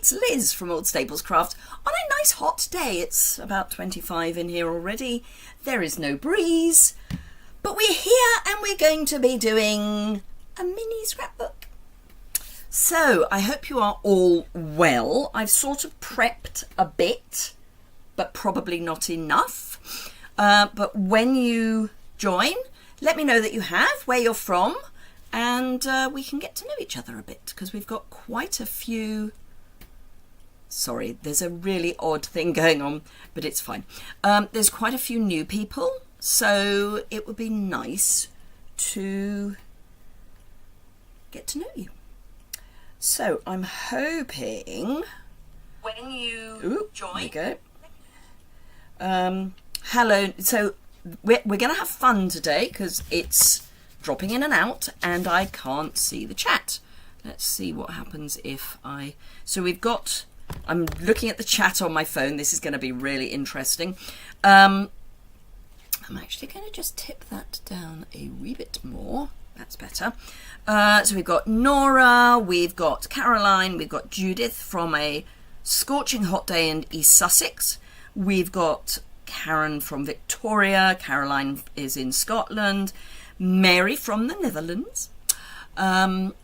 it's Liz from Old Staples Craft on a nice hot day. It's about 25 in here already. There is no breeze, but we're here and we're going to be doing a mini scrapbook. So I hope you are all well. I've sort of prepped a bit, but probably not enough. But when you join, let me know that you have, where you're from, and we can get to know each other a bit, because we've got quite a few... Sorry, there's a really odd thing going on, but it's fine. There's quite a few new people, so it would be nice to get to know you. So I'm hoping when you join... There you go. Hello. So we're going to have fun today because it's dropping in and out and I can't see the chat. Let's see what happens if I... So we've got... I'm looking at the chat on my phone. This is going to be really interesting. I'm actually going to just tip that down a wee bit more. That's better. So we've got Nora, we've got Caroline, we've got Judith from a scorching hot day in East Sussex. We've got Karen from Victoria. Caroline is in Scotland. Mary from the Netherlands. And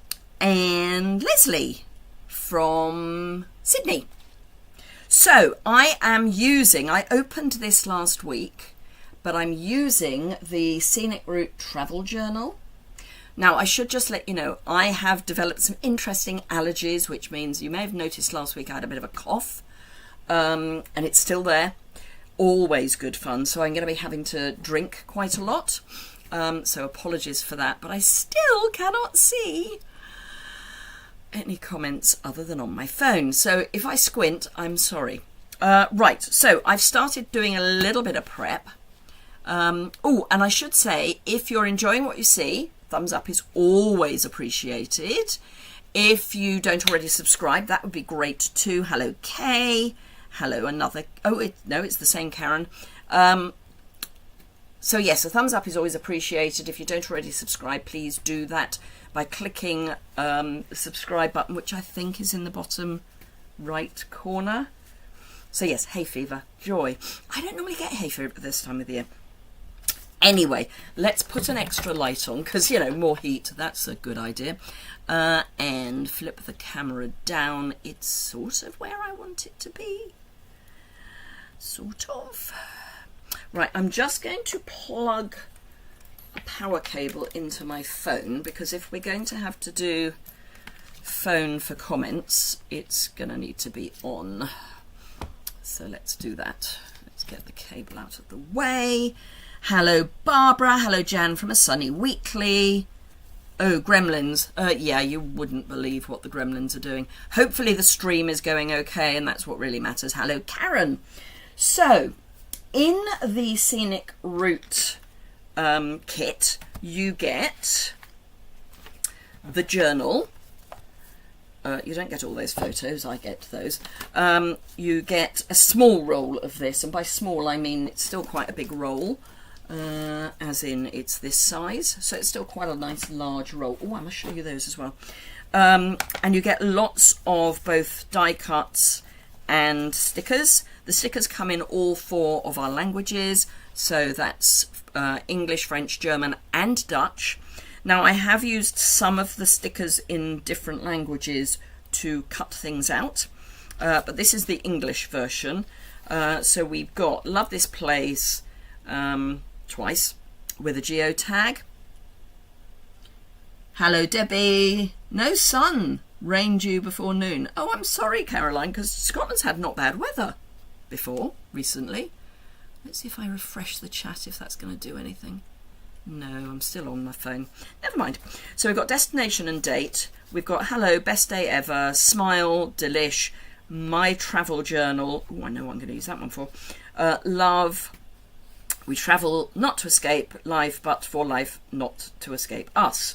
Leslie from Sydney. So I opened this last week, but I'm using the Scenic Route travel journal. Now, I should just let you know, I have developed some interesting allergies, which means you may have noticed last week I had a bit of a cough, and it's still there. Always good fun. So I'm going to be having to drink quite a lot. So apologies for that, but I still cannot see any comments other than on my phone. So if I squint, I'm sorry. Right, so I've started doing a little bit of prep. Oh, and I should say, if you're enjoying what you see, thumbs up is always appreciated. If you don't already subscribe, that would be great too. Hello, Kay. Hello, another... Oh, it's the same Karen. So yes, a thumbs up is always appreciated. If you don't already subscribe, please do that by clicking the subscribe button, which I think is in the bottom right corner. So yes, hay fever, joy. I don't normally get hay fever at this time of the year. Anyway, let's put an extra light on because, you know, more heat, that's a good idea. And flip the camera down. It's sort of where I want it to be. Sort of. Right, I'm just going to plug a power cable into my phone because if we're going to have to do phone for comments, it's going to need to be on. So let's do that. Let's get the cable out of the way. Hello, Barbara. Hello, Jan from A Sunny Weekly. Oh, Gremlins. Yeah, you wouldn't believe what the Gremlins are doing. Hopefully the stream is going okay, and that's what really matters. Hello, Karen. So, in the Scenic Route kit, you get the journal. You don't get all those photos, I get those. You get a small roll of this, and by small I mean it's still quite a big roll. As in it's this size, so it's still quite a nice large roll. Oh, I must show you those as well. And you get lots of both die cuts and stickers. The stickers come in all 4 of our languages, so that's English, French, German and Dutch. Now I have used some of the stickers in different languages to cut things out, but this is the English version. So we've got Love This Place, twice with a geotag. Hello, Debbie. No sun. Rain due before noon. Oh, I'm sorry, Caroline, because Scotland's had not bad weather before, recently. Let's see if I refresh the chat, if that's going to do anything. No, I'm still on my phone. Never mind. So we've got destination and date. We've got hello, best day ever, smile, delish, my travel journal. Oh, I know what I'm going to use that one for. Love. We travel not to escape life, but for life not to escape us.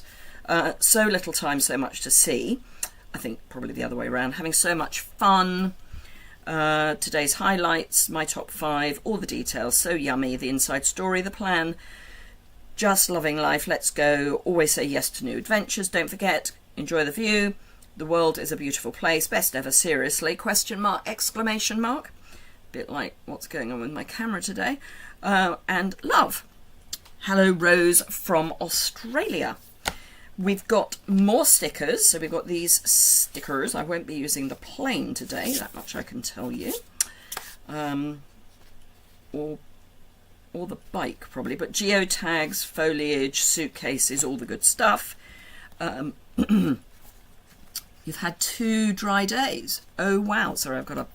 So little time, so much to see. I think probably the other way around. Having so much fun. Today's highlights, my top 5, all the details. So yummy. The inside story, the plan. Just loving life. Let's go. Always say yes to new adventures. Don't forget. Enjoy the view. The world is a beautiful place. Best ever, seriously. Question mark, exclamation mark. Bit like what's going on with my camera today. And love. Hello, Rose from Australia. We've got more stickers. So we've got these stickers. I won't be using the plain today. That much I can tell you. Or the bike probably, but geotags, foliage, suitcases, all the good stuff. You've had 2 dry days. Oh wow, sorry, I've got a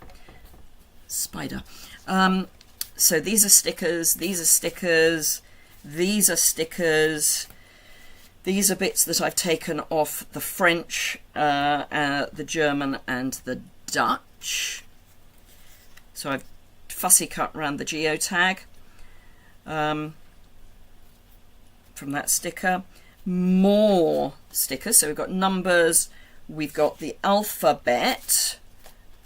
spider. So these are stickers, these are stickers, these are stickers. These are bits that I've taken off the French, the German and the Dutch. So I've fussy cut around the geotag. From that sticker. More stickers, so we've got numbers, we've got the alphabet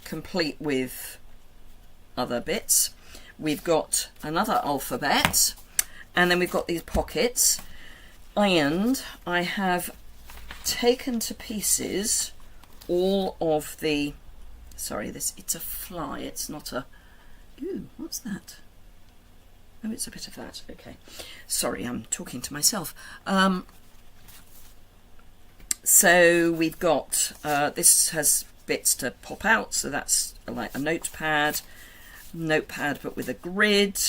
complete with other bits, we've got another alphabet, and then we've got these pockets, and I have taken to pieces all of the, sorry, it's a fly, it's not a, ooh, what's that? Oh, it's a bit of that. Okay. Sorry, I'm talking to myself. So we've got, this has bits to pop out. So that's like a notepad but with a grid,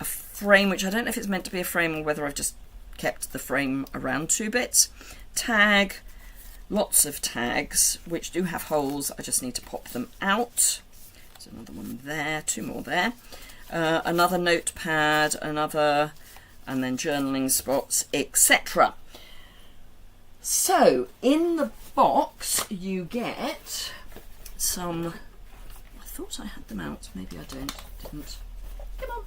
a frame, which I don't know if it's meant to be a frame or whether I've just kept the frame around 2 bits. Tag, lots of tags, which do have holes. I just need to pop them out. There's another one there, 2 more there. Another notepad, another, and then journaling spots, etc. So in the box you get some, I thought I had them out, maybe I didn't. Come on.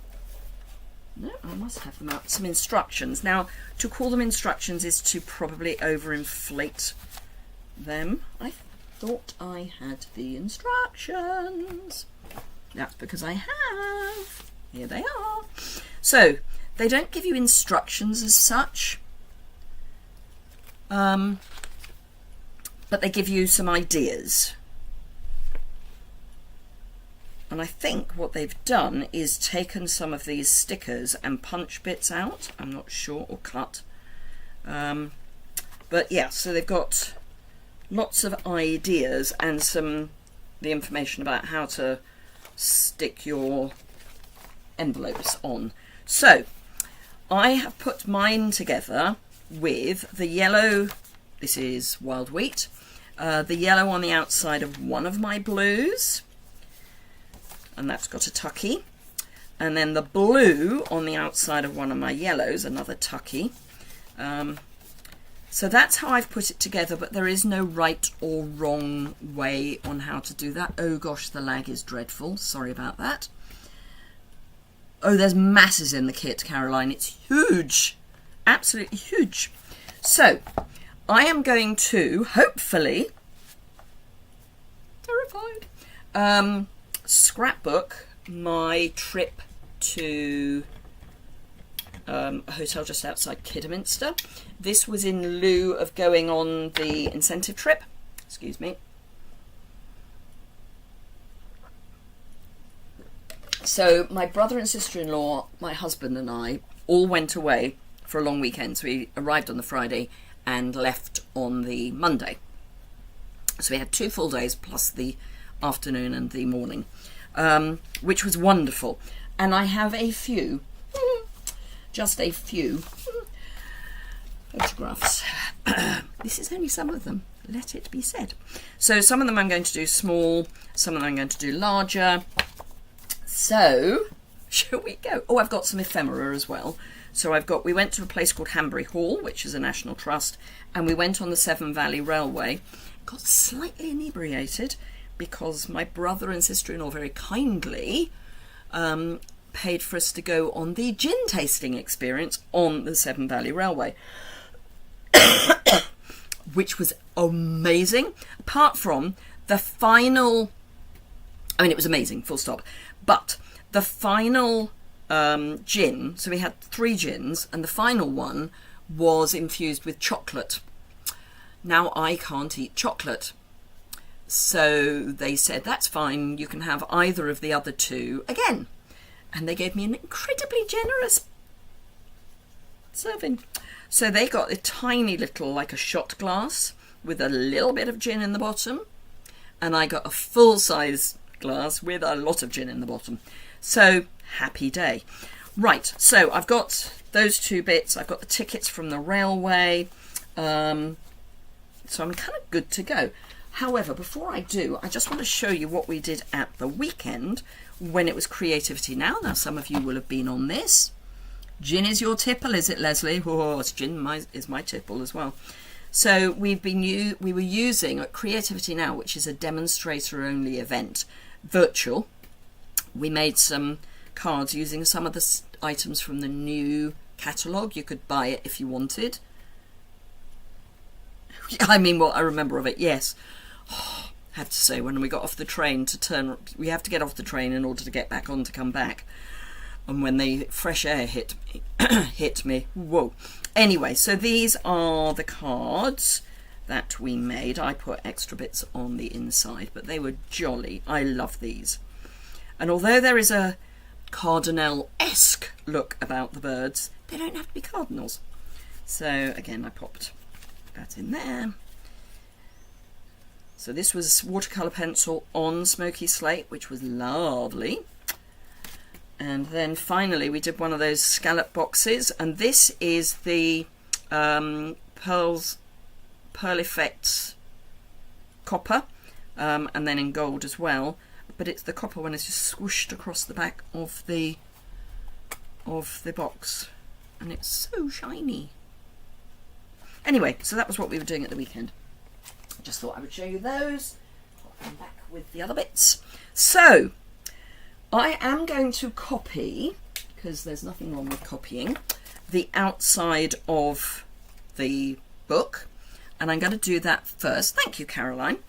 No, I must have them out. Some instructions. Now, to call them instructions is to probably overinflate them. I thought I had the instructions. That's because I have. Here they are. So, they don't give you instructions as such, but they give you some ideas. And I think what they've done is taken some of these stickers and punch bits out. I'm not sure, or cut. But yeah, so they've got lots of ideas and the information about how to stick your envelopes on. So I have put mine together with the yellow, this is wild wheat, the yellow on the outside of one of my blues, and that's got a tucky, and then the blue on the outside of one of my yellows, another tucky. So that's how I've put it together, but there is no right or wrong way on how to do that. Oh gosh, the lag is dreadful. Sorry about that. Oh, there's masses in the kit, Caroline. It's huge. Absolutely huge. So I am going to, hopefully, terrified, scrapbook my trip to a hotel just outside Kidderminster. This was in lieu of going on the incentive trip. Excuse me. So my brother and sister-in-law, my husband and I all went away for a long weekend. So we arrived on the Friday and left on the Monday. So we had 2 full days plus the afternoon and the morning, which was wonderful. And I have a few, just a few photographs. This is only some of them, let it be said. So some of them I'm going to do small, some of them I'm going to do larger. So, shall we go? Oh, I've got some ephemera as well. So we went to a place called Hanbury Hall, which is a national trust, and we went on the Severn Valley Railway. Got slightly inebriated because my brother and sister-in-law very kindly paid for us to go on the gin tasting experience on the Severn Valley Railway, which was amazing. Apart from the final, I mean, it was amazing, full stop. But the final gin, so we had 3 gins, and the final one was infused with chocolate. Now I can't eat chocolate. So they said, that's fine, you can have either of the other two again. And they gave me an incredibly generous serving. So they got a tiny little, like a shot glass with a little bit of gin in the bottom. And I got a full-size glass with a lot of gin in the bottom. So, happy day. Right, so I've got those two bits. I've got the tickets from the railway. So I'm kind of good to go. However, before I do, I just want to show you what we did at the weekend when it was Creativity Now. Now, some of you will have been on this. Gin is your tipple, is it, Leslie? Oh, it's gin is my tipple as well. So we were using at Creativity Now, which is a demonstrator-only event, virtual. We made some cards using some of the items from the new catalogue. You could buy it if you wanted. I mean, what I remember of it, yes. Oh, I have to say, when we got off the train we have to get off the train in order to get back on to come back. And when the fresh air hit me, whoa. Anyway, so these are the cards that we made. I put extra bits on the inside, but they were jolly. I love these. And although there is a cardinal-esque look about the birds, they don't have to be cardinals. So again, I popped that in there. So this was watercolour pencil on smoky slate, which was lovely. And then finally we did one of those scallop boxes, and this is the Pearl Effects copper, and then in gold as well. But it's the copper one is just squished across the back of the box, and it's so shiny. Anyway, so that was what we were doing at the weekend. Just thought I would show you those. Pop them back with the other bits. So I am going to copy, because there's nothing wrong with copying, the outside of the book, and I'm going to do that first. Thank you, Caroline.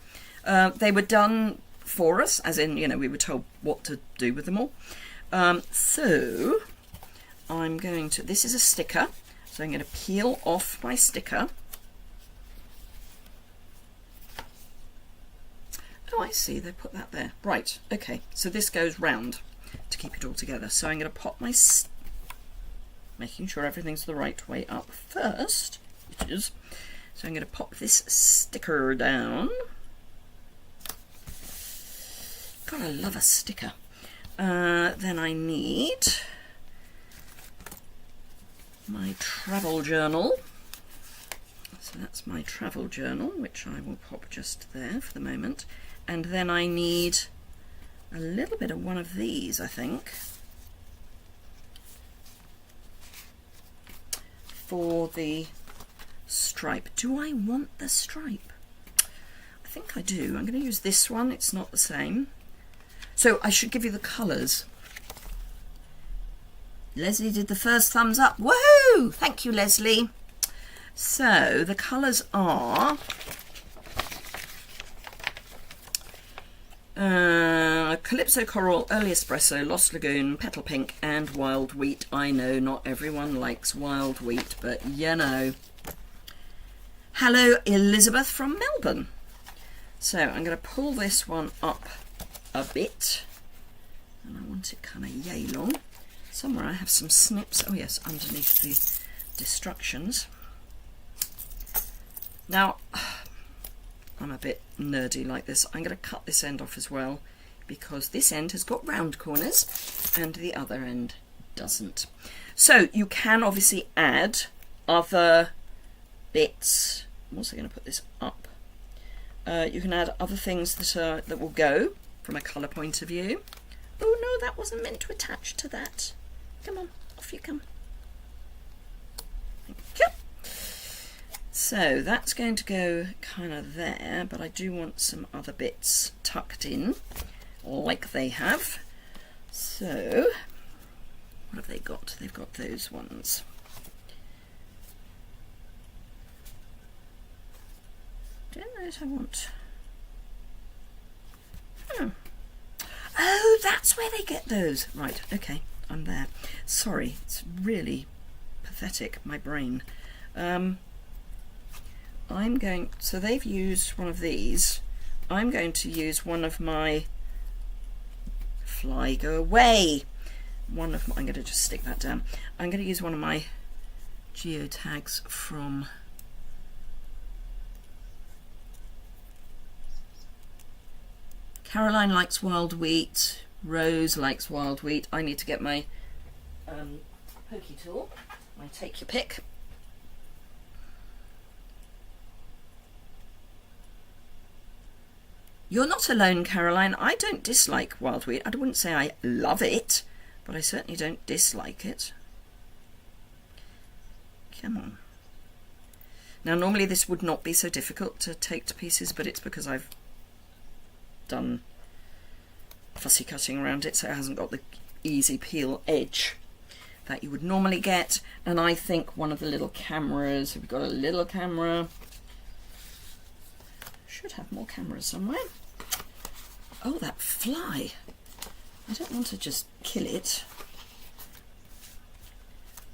They were done for us, as in, we were told what to do with them all. So I'm going to, this is a sticker, so I'm going to peel off my sticker. Oh, I see, they put that there. Right, okay, so this goes round to keep it all together. So I'm going to pop my, making sure everything's the right way up first, which is, so I'm going to pop this sticker down. God, I love a sticker. Then I need my travel journal. So that's my travel journal, which I will pop just there for the moment. And then I need a little bit of one of these, I think, for the stripe. Do I want the stripe? I think I do. I'm going to use this one. It's not the same. So I should give you the colours. Leslie did the first thumbs up. Woohoo! Thank you, Leslie. So the colours are Calypso Coral, Early Espresso, Lost Lagoon, Petal Pink, and Wild Wheat. I know not everyone likes wild wheat, but you know. Hello, Elizabeth from Melbourne. So I'm going to pull this one up a bit, and I want it kind of yay long. Somewhere I have some snips. Oh yes, underneath the destructions. Now, I'm a bit nerdy like this. I'm going to cut this end off as well, because this end has got round corners and the other end doesn't. So you can obviously add other bits. I'm also going to put this up. You can add other things that will go from a colour point of view. Oh no, that wasn't meant to attach to that. Come on, off you come. Thank you. So that's going to go kind of there, but I do want some other bits tucked in, like they have. So, what have they got? They've got those ones. Don't know what I want. Oh, that's where they get those. Right, okay, I'm there. Sorry, it's really pathetic, my brain. so they've used one of these. I'm going to use one of my go away. I'm going to just stick that down. I'm going to use one of my geotags from Caroline likes wild wheat. Rose likes wild wheat. I need to get my pokey tool. I take your pick. You're not alone, Caroline. I don't dislike wild wheat. I wouldn't say I love it, but I certainly don't dislike it. Come on. Now, normally this would not be so difficult to take to pieces, but it's because I've done fussy cutting around it, so it hasn't got the easy peel edge that you would normally get. And I think one of the little cameras, we've got a little camera, should have more cameras somewhere. Oh, that fly. I don't want to just kill it.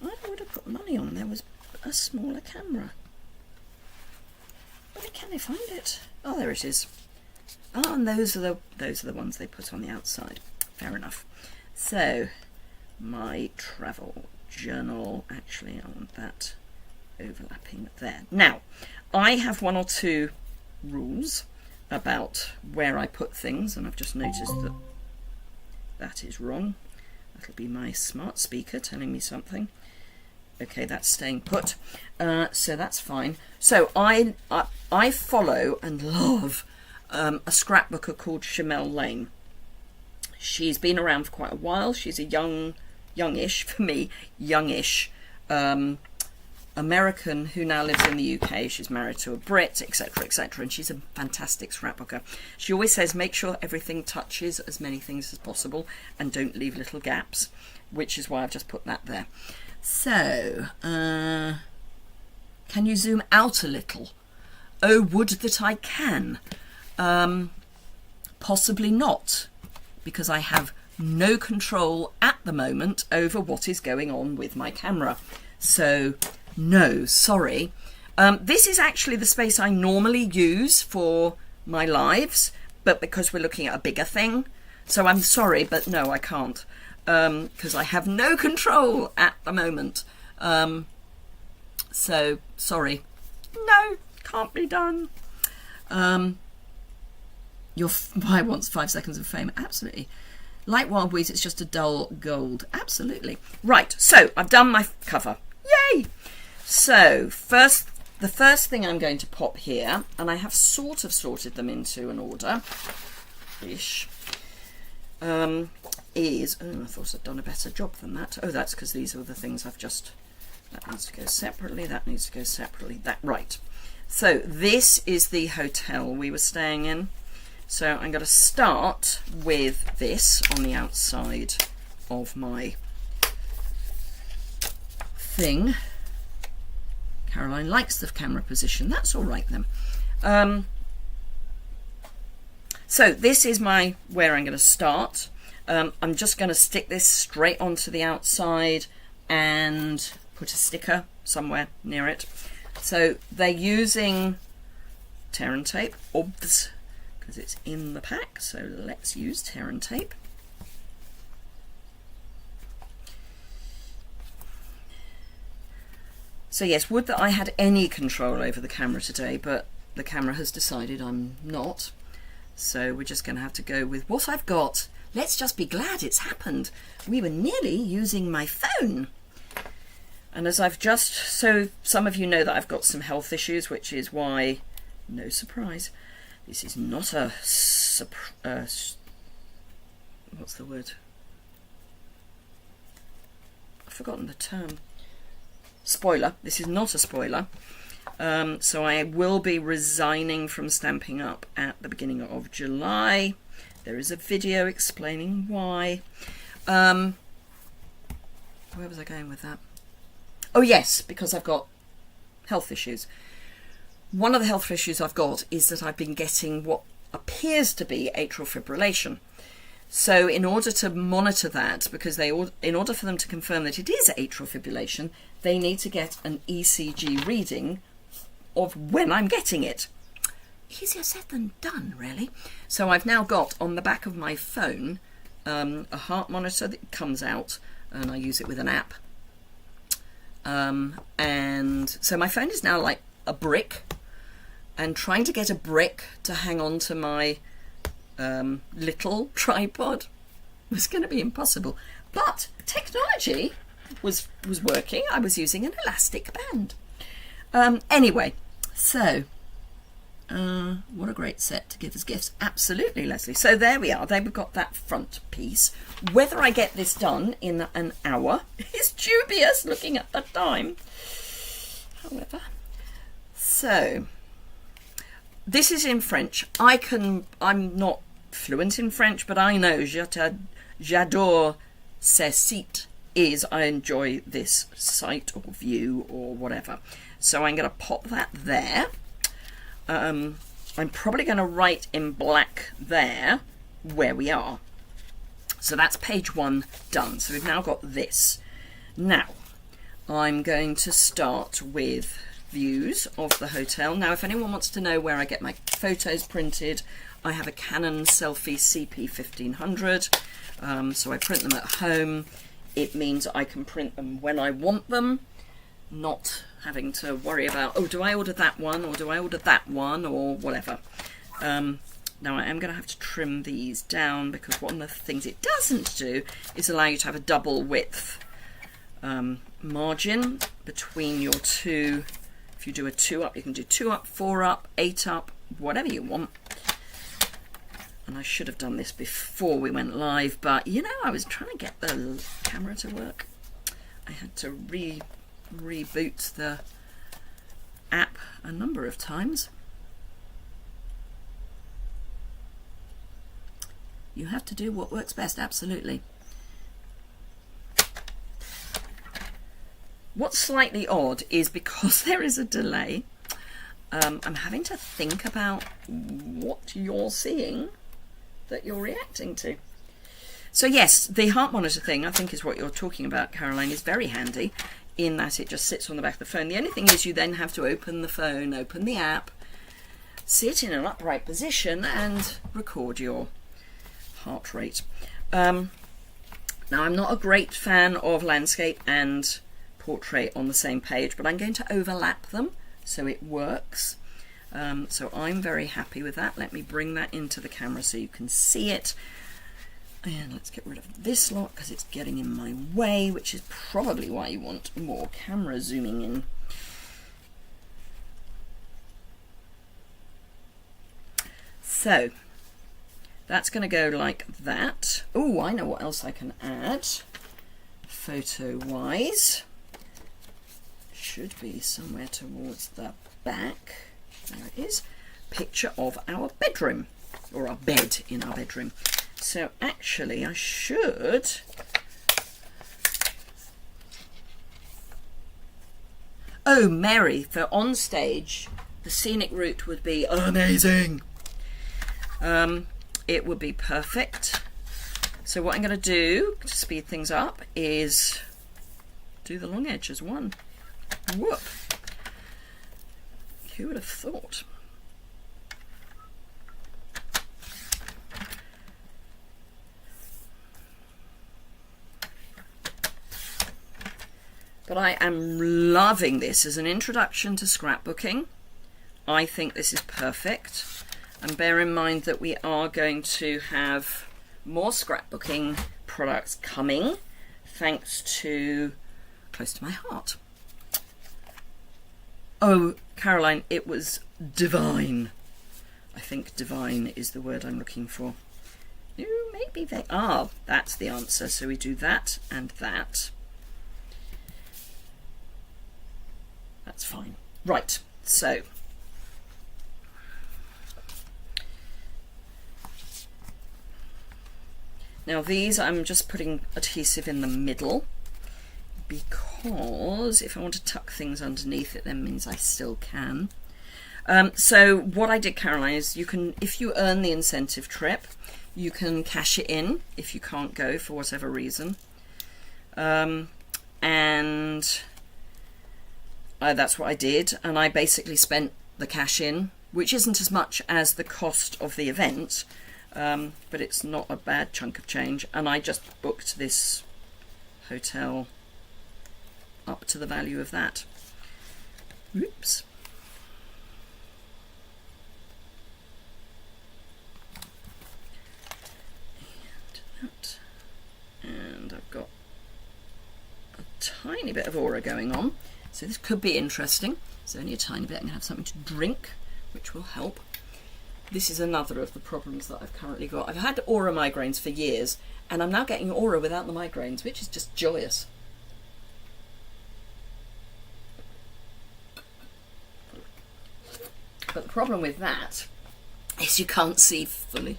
I would have put money on there was a smaller camera. Where can I find it? Oh, there it is. Oh, and those are the ones they put on the outside. Fair enough. So, my travel journal. Actually, I want that overlapping there. Now, I have one or two rules about where I put things, and I've just noticed that that is wrong. That'll be my smart speaker telling me something. Okay, that's staying put, so that's fine. So I follow and love a scrapbooker called Shamel Lane. She's been around for quite a while. She's a youngish, for me, youngish American who now lives in the UK. She's married to a Brit, etc., etc., and she's a fantastic scrapbooker. She always says make sure everything touches as many things as possible and don't leave little gaps, which is why I've just put that there. So, can you zoom out a little? Oh, would that I can. Possibly not, because I have no control at the moment over what is going on with my camera. So, no, sorry. This is actually the space I normally use for my lives, but because we're looking at a bigger thing, so I'm sorry, but no, I can't, because I have no control at the moment. So, sorry. No, can't be done. Your why wants 5 seconds of fame. Absolutely. Like wild wheat, it's just a dull gold. Absolutely. Right, so I've done my cover. Yay! So, the first thing I'm going to pop here, and I have sort of sorted them into an order-ish, is... Oh, I thought I'd done a better job than that. Oh, that's because these are the things I've just... That needs to go separately, that needs to go separately. That right. So, this is the hotel we were staying in. So, I'm going to start with this on the outside of my thing. Caroline likes the camera position. That's all right then. So this is where I'm going to start. I'm just going to stick this straight onto the outside and put a sticker somewhere near it. So they're using tear and tape, obvs, because it's in the pack. So let's use tear and tape. So yes, would that I had any control over the camera today, but the camera has decided I'm not. So we're just going to have to go with what I've got. Let's just be glad it's happened. We were nearly using my phone. And as I've just... So some of you know that I've got some health issues, which is why, no surprise, this is not a... what's the word? I've forgotten the term. Spoiler. This is not a spoiler. So I will be resigning from Stampin' Up at the beginning of July. There is a video explaining why. Where was I going with that? Oh yes, because I've got health issues. One of the health issues I've got is that I've been getting what appears to be atrial fibrillation. So in order to monitor that, because in order for them to confirm that it is atrial fibrillation, they need to get an ECG reading of when I'm getting it. Easier said than done, really. So I've now got on the back of my phone a heart monitor that comes out, and I use it with an app. And so my phone is now like a brick, and trying to get a brick to hang on to my little tripod was going to be impossible. But technology was working. I was using an elastic band. Anyway, so what a great set to give as gifts. Absolutely, Leslie. So there we are. They've got that front piece. Whether I get this done in an hour is dubious looking at the time. However, so this is in French. I'm not fluent in French, but I know j'adore ce site is I enjoy this site or view or whatever. So I'm going to pop that there. I'm probably going to write in black there where we are. So that's page 1 done. So we've now got this. Now I'm going to start with views of the hotel. Now if anyone wants to know where I get my photos printed, I have a Canon Selfie CP 1500. So I print them at home. It means I can print them when I want them, not having to worry about, oh, do I order that one or do I order that one or whatever. Now I am going to have to trim these down because one of the things it doesn't do is allow you to have a double width margin between your two. If you do a 2 up, you can do 2 up, 4 up, 8 up, whatever you want. And I should have done this before we went live, but you know, I was trying to get the camera to work. I had to reboot the app a number of times. You have to do what works best, absolutely. What's slightly odd is because there is a delay, I'm having to think about what you're seeing that you're reacting to. So yes, the heart monitor thing, I think is what you're talking about, Caroline, is very handy in that it just sits on the back of the phone. The only thing is you then have to open the phone, open the app, sit in an upright position and record your heart rate. Now I'm not a great fan of landscape and portrait on the same page, but I'm going to overlap them so it works. So I'm very happy with that. Let me bring that into the camera so you can see it. And let's get rid of this lot because it's getting in my way, which is probably why you want more camera zooming in. So that's going to go like that. Oh, I know what else I can add photo-wise. Should be somewhere towards the back. There it is. Picture of our bedroom, or our bed in our bedroom. So actually I should oh, Mary, for on stage the scenic route would be amazing. It would be perfect. So what I'm going to do to speed things up is do the long edge as one. Whoop. Who would have thought? But I am loving this as an introduction to scrapbooking. I think this is perfect. And bear in mind that we are going to have more scrapbooking products coming, thanks to Close to My Heart. Oh, Caroline, it was divine. I think divine is the word I'm looking for. Oh, maybe they are. That's the answer. So we do that and that. That's fine. Right, so now these I'm just putting adhesive in the middle because if I want to tuck things underneath it, then means I still can. So what I did, Caroline, is you can, if you earn the incentive trip, you can cash it in if you can't go for whatever reason. And that's what I did, and I basically spent the cash in, which isn't as much as the cost of the event, but it's not a bad chunk of change, and I just booked this hotel up to the value of that. Oops. And that. And I've got a tiny bit of aura going on, so this could be interesting. It's only a tiny bit. I'm going to have something to drink, which will help. This is another of the problems that I've currently got. I've had aura migraines for years, and I'm now getting aura without the migraines, which is just joyous. But the problem with that is you can't see fully.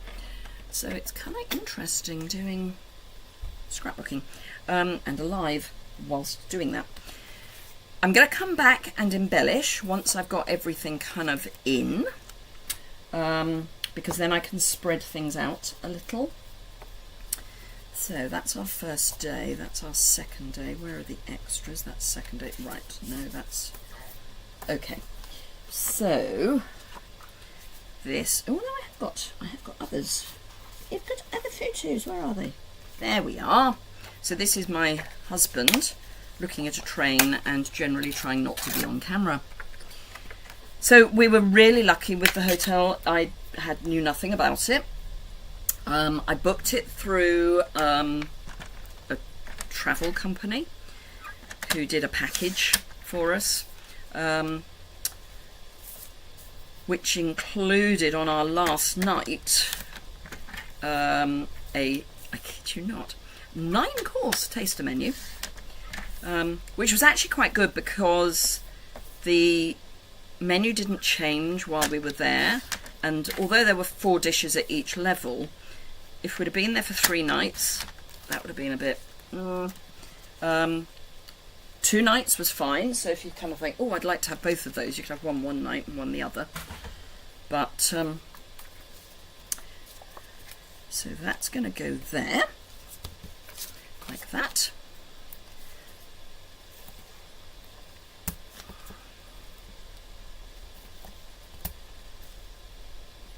So it's kind of interesting doing scrapbooking and alive whilst doing that. I'm going to come back and embellish once I've got everything kind of in, because then I can spread things out a little. So that's our first day, that's our second day. Where are the extras? That's second day. Right, no, that's okay. So this, oh no, I have got others. You've got other photos, where are they? There we are. So this is my husband looking at a train and generally trying not to be on camera. So we were really lucky with the hotel. I knew nothing about it. I booked it through a travel company who did a package for us, which included on our last night I kid you not, 9-course taster menu, which was actually quite good because the menu didn't change while we were there, and although there were 4 dishes at each level, if we'd have been there for 3 nights, that would have been a bit 2 nights was fine. So if you kind of think, oh, I'd like to have both of those, you could have one night and one the other. But so that's going to go there like that.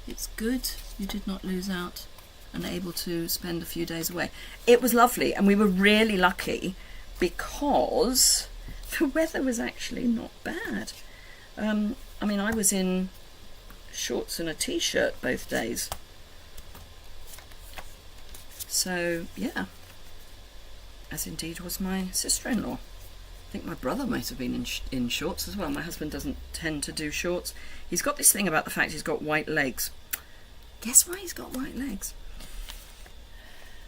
It's good you did not lose out and able to spend a few days away. It was lovely, and we were really lucky because the weather was actually not bad. I mean, I was in shorts and a t-shirt both days. So, yeah. As indeed was my sister-in-law. I think my brother might have been in shorts as well. My husband doesn't tend to do shorts. He's got this thing about the fact he's got white legs. Guess why he's got white legs?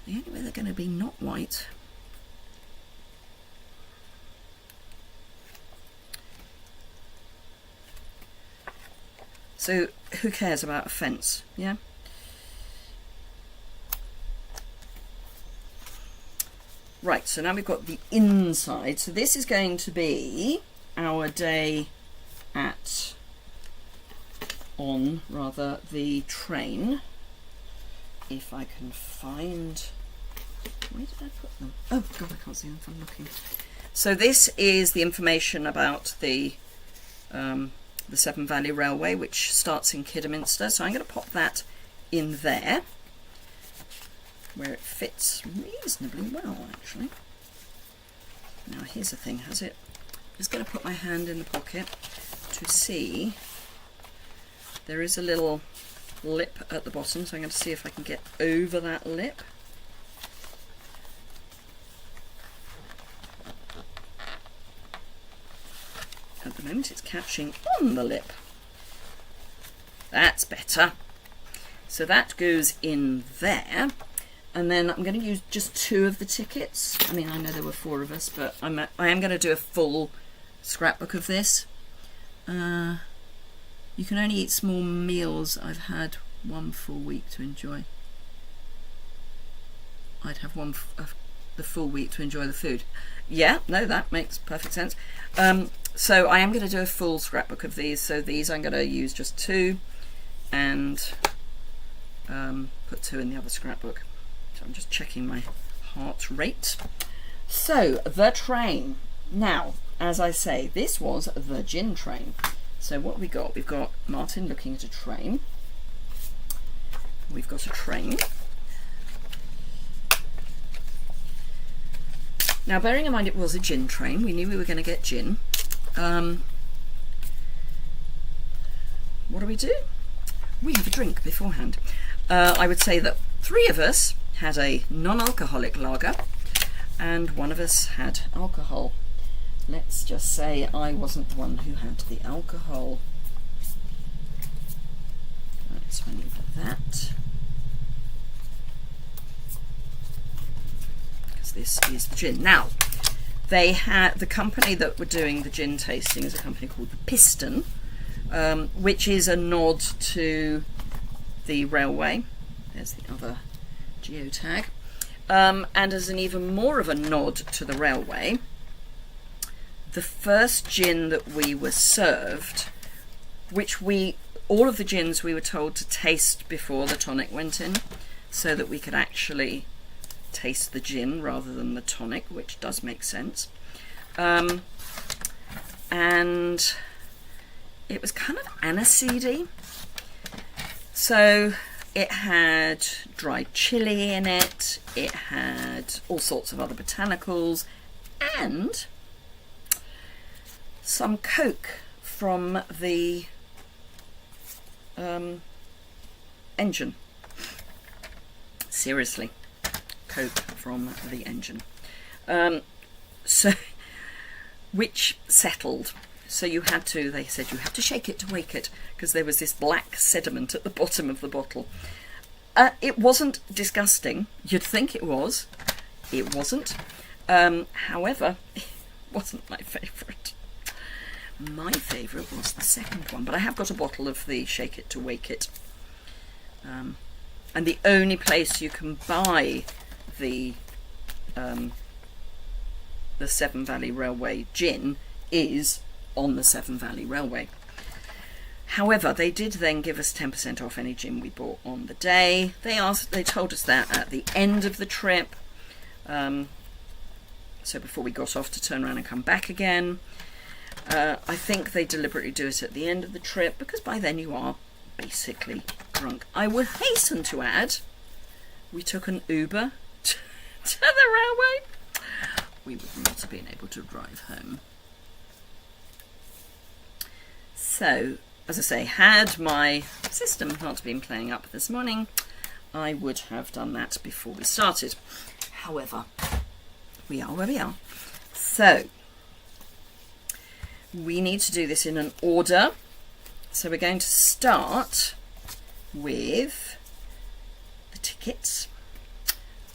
The only way they're going to be not white so who cares about a fence, yeah? Right, so now we've got the inside. So this is going to be our day on the train. If I can find, where did I put them? Oh God, I can't see them if I'm looking. So this is the information about the Severn Valley Railway, which starts in Kidderminster. So I'm going to pop that in there, where it fits reasonably well, actually. Now here's the thing, I'm just going to put my hand in the pocket to see. There is a little lip at the bottom, so I'm going to see if I can get over that lip. At the moment it's catching on the lip. That's better. So that goes in there. And then I'm going to use just 2 of the tickets. I mean, I know there were 4 of us, but I am going to do a full scrapbook of this. You can only eat small meals. I've had 1 full week to enjoy. I'd have the full week to enjoy the food. Yeah, no, that makes perfect sense. So I am going to do a full scrapbook of these. So these I'm going to use just 2 and put 2 in the other scrapbook. So I'm just checking my heart rate. So the train. Now, as I say, this was the gin train. So what we got? We've got Martin looking at a train. We've got a train. Now, bearing in mind it was a gin train, we knew we were going to get gin. What do? We have a drink beforehand. I would say that 3 of us had a non-alcoholic lager and 1 of us had alcohol. Let's just say I wasn't the one who had the alcohol. Right, so I need that. Because this is the gin. Now, they had the company that were doing the gin tasting is a company called the Piston, which is a nod to the railway. There's the other geotag. And as an even more of a nod to the railway, the first gin that we were served, which all of the gins we were told to taste before the tonic went in, so that we could actually taste the gin rather than the tonic, which does make sense. And it was kind of aniseedy. So it had dried chili in it, it had all sorts of other botanicals, and some Coke from the engine. Seriously, Coke from the engine. So, which settled. So they said you had to shake it to wake it, because there was this black sediment at the bottom of the bottle. It wasn't disgusting. You'd think it was. It wasn't. However, it wasn't my favourite. My favourite was the second one, but I have got a bottle of the Shake It to Wake It. And the only place you can buy the Severn Valley Railway gin is on the Severn Valley Railway. However, they did then give us 10% off any gin we bought on the day. They told us that at the end of the trip, so before we got off to turn around and come back again. I think they deliberately do it at the end of the trip, because by then you are basically drunk. I would hasten to add, we took an Uber to the railway. We would not have been able to drive home. So, as I say, had my system not been playing up this morning, I would have done that before we started. However, we are where we are. So, we need to do this in an order. So we're going to start with the tickets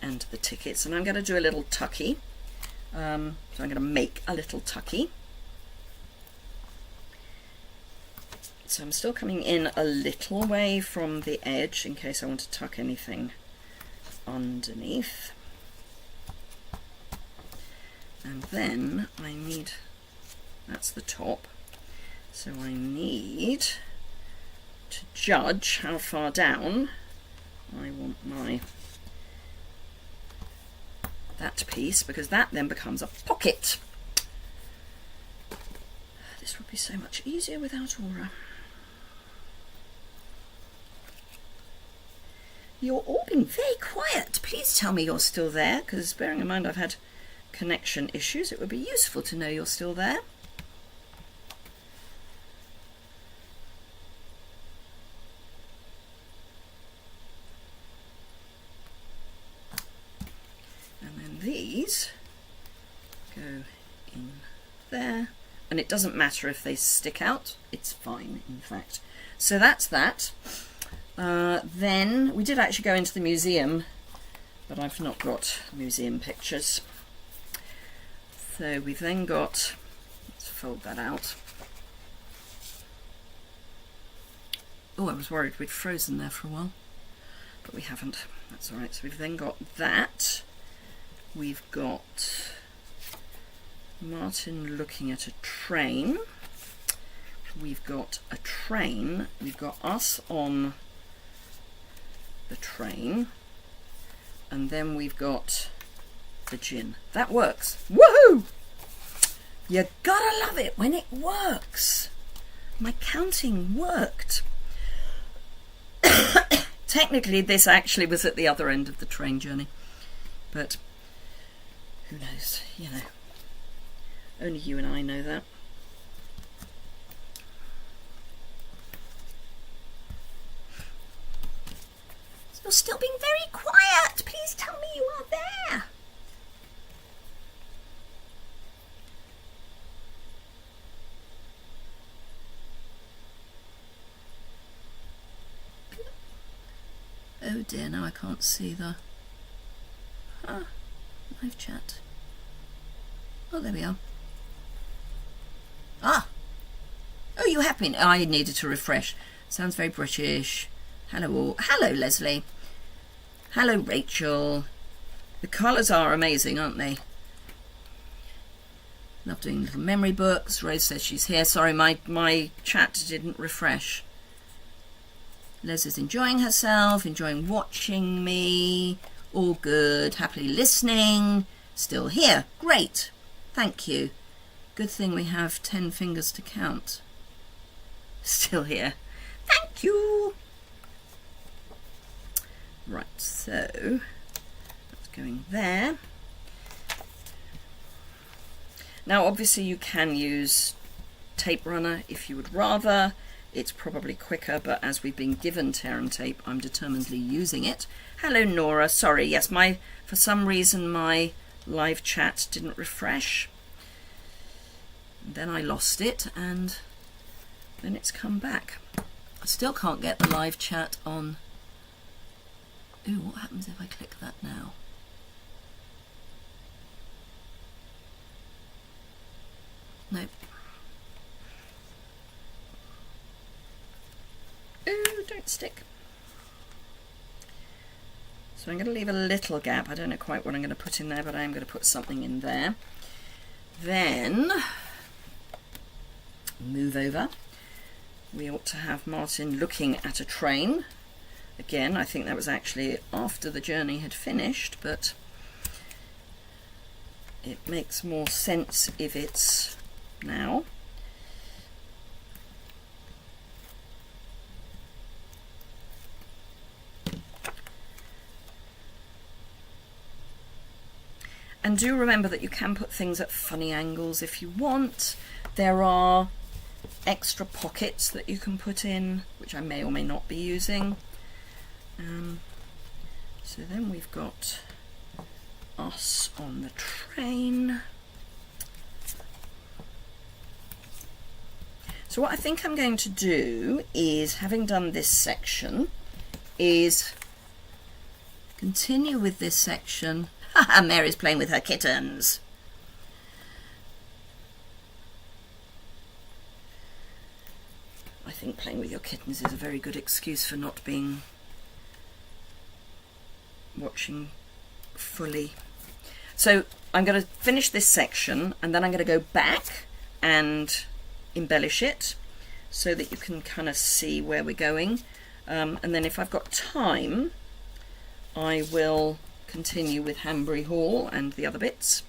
and the tickets. And I'm going to do a little tucky. So I'm going to make a little tucky. So I'm still coming in a little way from the edge in case I want to tuck anything underneath. And then I need, that's the top, so I need to judge how far down I want that piece, because that then becomes a pocket. This would be so much easier without Aura. You're all being very quiet. Please tell me you're still there, because bearing in mind I've had connection issues, it would be useful to know you're still there. And then these go in there, and it doesn't matter if they stick out, it's fine in fact. So that's that. Then we did actually go into the museum, but I've not got museum pictures. So we've then got, let's fold that out. Oh, I was worried we'd frozen there for a while, but we haven't. That's all right. So we've then got that. We've got Martin looking at a train. We've got a train. We've got us on the train. And then we've got the gin. That works. Woohoo! You gotta love it when it works. My counting worked. Technically, this actually was at the other end of the train journey, but who knows, you know. Only you and I know that. You're still being very quiet. Please tell me you are there. Oh dear, now I can't see the live chat. Oh, there we are. Ah! Oh, you have been. I needed to refresh. Sounds very British. Hello all. Hello, Leslie. Hello, Rachel. The colours are amazing, aren't they? Love doing little memory books. Rose says she's here. Sorry, my chat didn't refresh. Les is enjoying herself, enjoying watching me. All good. Happily listening. Still here. Great. Thank you. Good thing we have 10 fingers to count. Still here. Thank you. Right, so that's going there. Now obviously you can use tape runner if you would rather. It's probably quicker, but as we've been given tear and tape, I'm determinedly using it. Hello Nora, sorry, yes, for some reason my live chat didn't refresh. Then I lost it and then it's come back. I still can't get the live chat on. Ooh, what happens if I click that now? Nope. Ooh, don't stick. So I'm going to leave a little gap. I don't know quite what I'm going to put in there, but I am going to put something in there. Then move over. We ought to have Martin looking at a train. Again, I think that was actually after the journey had finished, but it makes more sense if it's now. And do remember that you can put things at funny angles if you want. There are extra pockets that you can put in, which I may or may not be using. So then we've got us on the train. So what I think I'm going to do is, having done this section, is continue with this section. Mary's playing with her kittens. I think playing with your kittens is a very good excuse for not being watching fully. So I'm going to finish this section and then I'm going to go back and embellish it so that you can kind of see where we're going, and then if I've got time I will continue with Hanbury Hall and the other bits.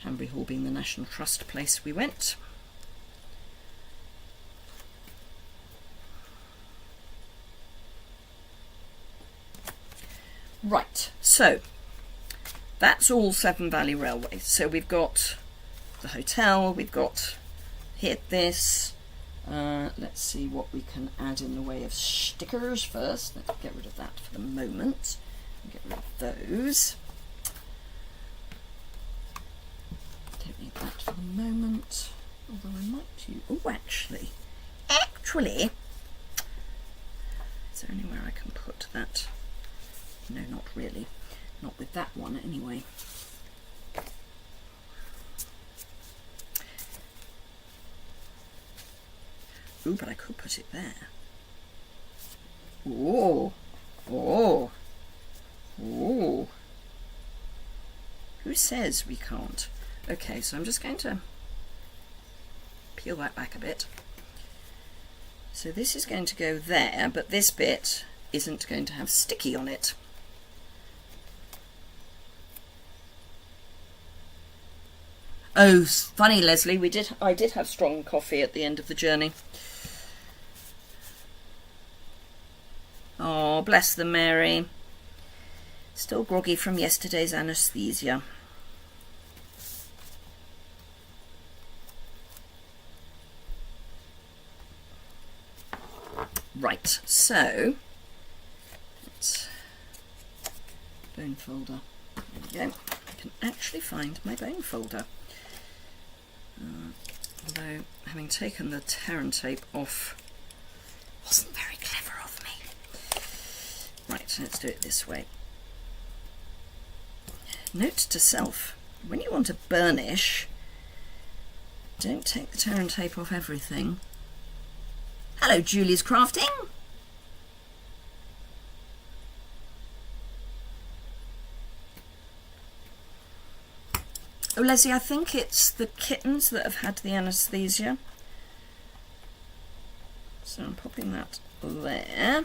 Hanbury Hall being the National Trust place we went. Right, so that's all Severn Valley Railway. So we've got the hotel, we've got this. Let's see what we can add in the way of stickers first. Let's get rid of that for the moment. Get rid of those. Don't need that for the moment. Although I might use. Oh, actually, is there anywhere I can put that? No, not really. Not with that one, anyway. Ooh, but I could put it there. Oh, oh, oh. Who says we can't? Okay, so I'm just going to peel that back a bit. So this is going to go there, but this bit isn't going to have sticky on it. Oh, funny, Leslie, I did have strong coffee at the end of the journey. Oh, bless them, Mary. Still groggy from yesterday's anaesthesia. Right, so bone folder. There we go. I can actually find my bone folder. Although having taken the tear and tape off wasn't very clever of me. Right, let's do it this way. Note to self, when you want to burnish, don't take the tear and tape off everything. Hello, Julie's Crafting. Oh, Leslie, I think it's the kittens that have had the anaesthesia. So I'm popping that there.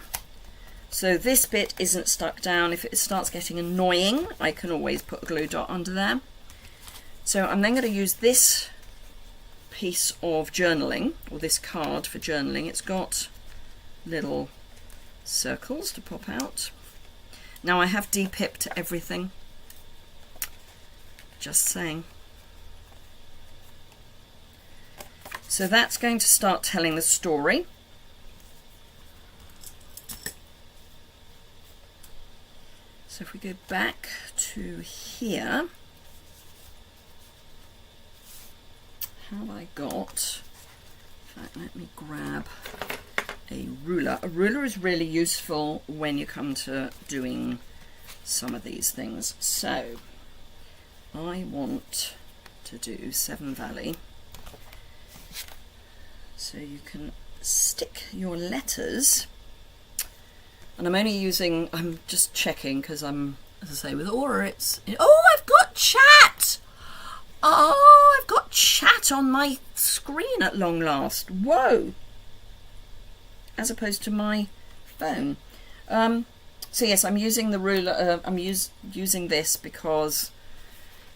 So this bit isn't stuck down. If it starts getting annoying, I can always put a glue dot under there. So I'm then going to use this piece of journaling, or this card for journaling. It's got little circles to pop out. Now I have de-pipped everything. Just saying. So that's going to start telling the story. So if we go back to here, have I got, in fact, let me grab a ruler. A ruler is really useful when you come to doing some of these things. So I want to do Severn Valley, so you can stick your letters. And I'm only using, I'm just checking because I'm, as I say, with Aura it's, oh, I've got chat! Oh, I've got chat on my screen at long last. Whoa! As opposed to my phone. So yes, I'm using the ruler, I'm using this because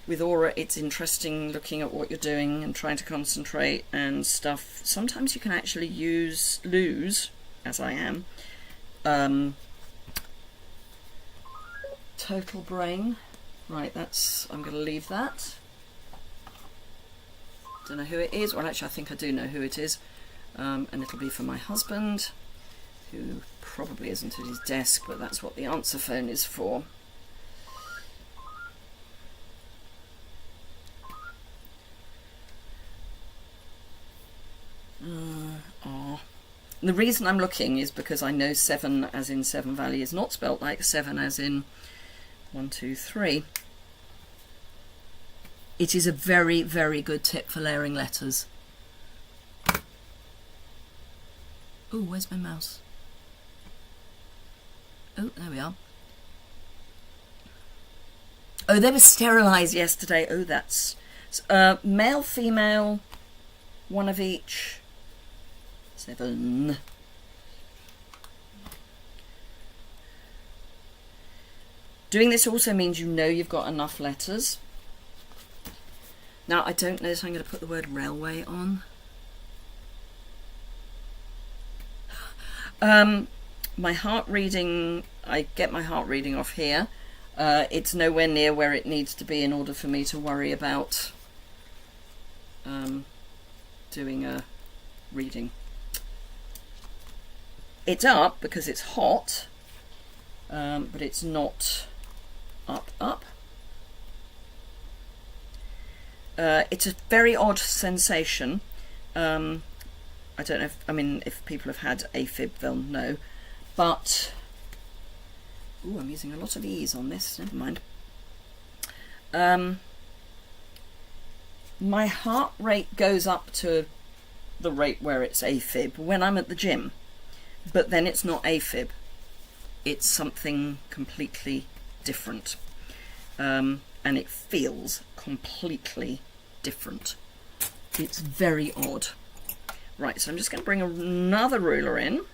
with Aura it's interesting looking at what you're doing and trying to concentrate and stuff. Sometimes you can actually lose, as I am, total brain. Right, I'm going to leave that. Don't know who it is. Well, actually I think I do know who it is. And it'll be for my husband, who probably isn't at his desk, but that's what the answer phone is for. The reason I'm looking is because I know 7 as in Severn Valley is not spelt like 7 as in 1, 2, 3. It is a very, very good tip for layering letters. Oh, where's my mouse? Oh, there we are. Oh, they were sterilised yesterday. Oh, that's male, female, one of each. 7. Doing this also means you know you've got enough letters. Now I don't know if I'm going to put the word railway on. My heart reading, I get my heart reading off here. It's nowhere near where it needs to be in order for me to worry about doing a reading. It's up because it's hot, but it's not up. It's a very odd sensation. I don't know if people have had AFib, they'll know, but ooh, I'm using a lot of ease on this, never mind. My heart rate goes up to the rate where it's AFib when I'm at the gym. But then it's not AFib, it's something completely different, and it feels completely different. It's very odd. Right, so I'm just going to bring another ruler in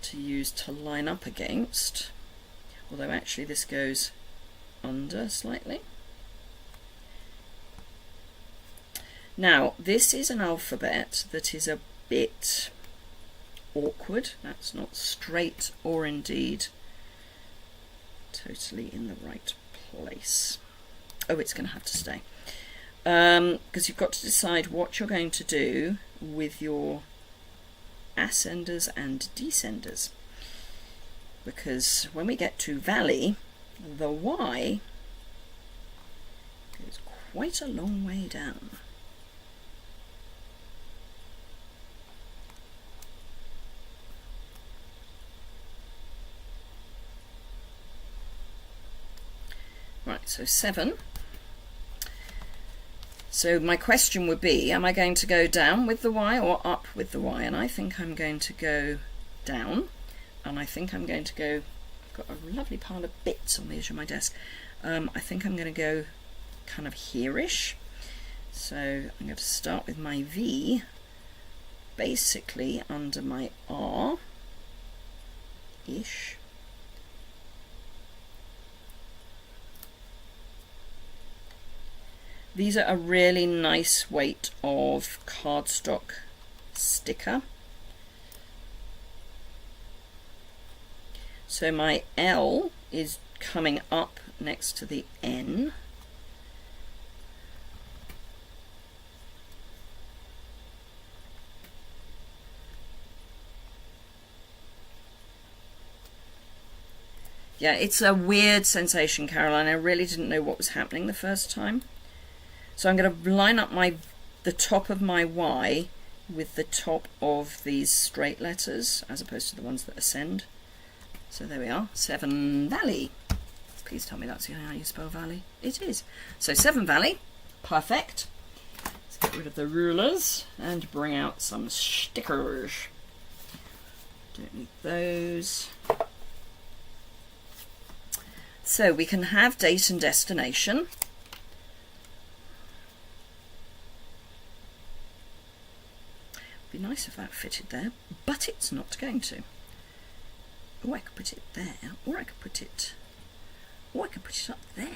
to use to line up against, although actually this goes under slightly. Now, this is an alphabet that is a bit awkward. That's not straight or indeed totally in the right place. Oh, it's going to have to stay. Because you've got to decide what you're going to do with your ascenders and descenders. Because when we get to valley, the Y goes quite a long way down. Right, so 7. So my question would be, am I going to go down with the Y or up with the Y? And I think I'm going to go down, and I think I'm going to go, I've got a lovely pile of bits on the edge of my desk. I think I'm going to go kind of here-ish. So I'm going to start with my V, basically under my R-ish. These are a really nice weight of cardstock sticker. So my L is coming up next to the N. Yeah, it's a weird sensation, Caroline. I really didn't know what was happening the first time. So I'm going to line up the top of my Y with the top of these straight letters as opposed to the ones that ascend. So there we are, 7 Valley. Please tell me that's how you spell valley. It is. So 7 Valley, perfect. Let's get rid of the rulers and bring out some stickers. Don't need those. So we can have date and destination. Be nice if that fitted there, but it's not going to. Oh, I could put it there, or I could put it up there.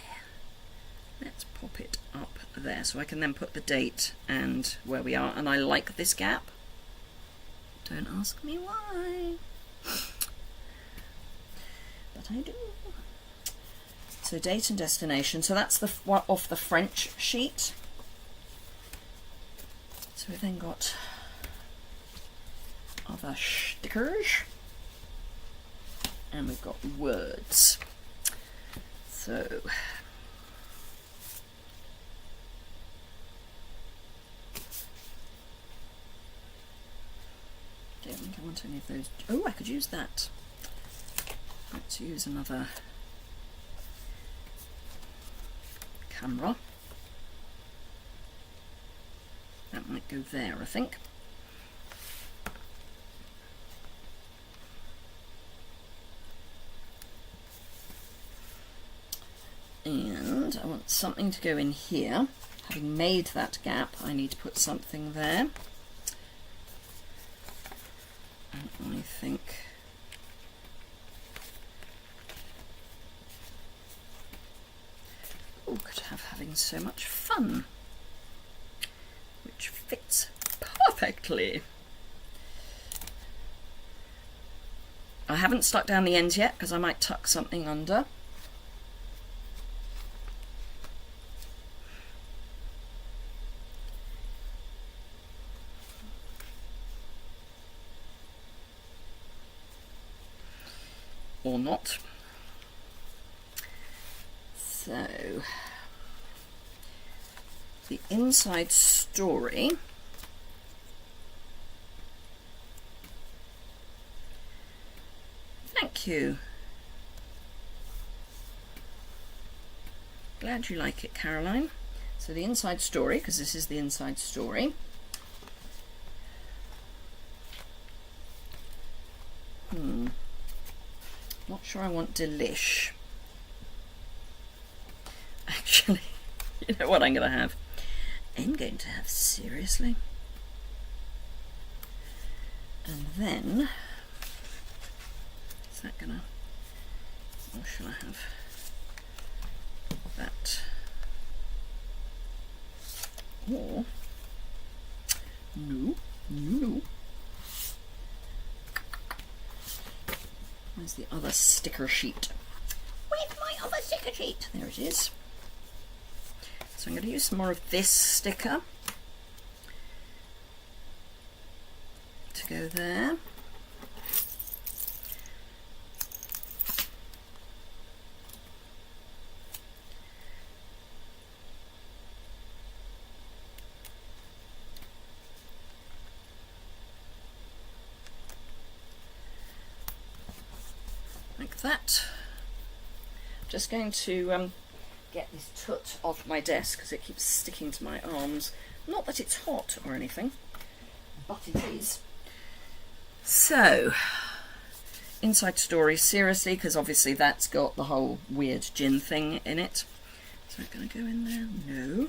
Let's pop it up there, so I can then put the date and where we are. And I like this gap. Don't ask me why, but I do. So date and destination. So that's the off the French sheet. So we've then got other stickers, and we've got words. So don't think I want any of those. Oh, I could use that. Let's use another camera. That might go there, I think. And I want something to go in here. Having made that gap, I need to put something there. And I think could have having so much fun, which fits perfectly. I haven't stuck down the ends yet because I might tuck something under. Or not. So the inside story thank you. Glad you like it, Caroline. So the inside story, because this is the inside story. Not sure I want delish. Actually, you know what I'm going to have? I'm going to have seriously. And then, is that going to, or shall I have that? Or Where's the other sticker sheet? Where's my other sticker sheet? There it is. So I'm going to use some more of this sticker to go there. Like that. Just going to get this toot off my desk because it keeps sticking to my arms. Not that it's hot or anything, but it is. So, Inside Story, seriously, because obviously that's got the whole weird gin thing in it. Is that going to go in there? No.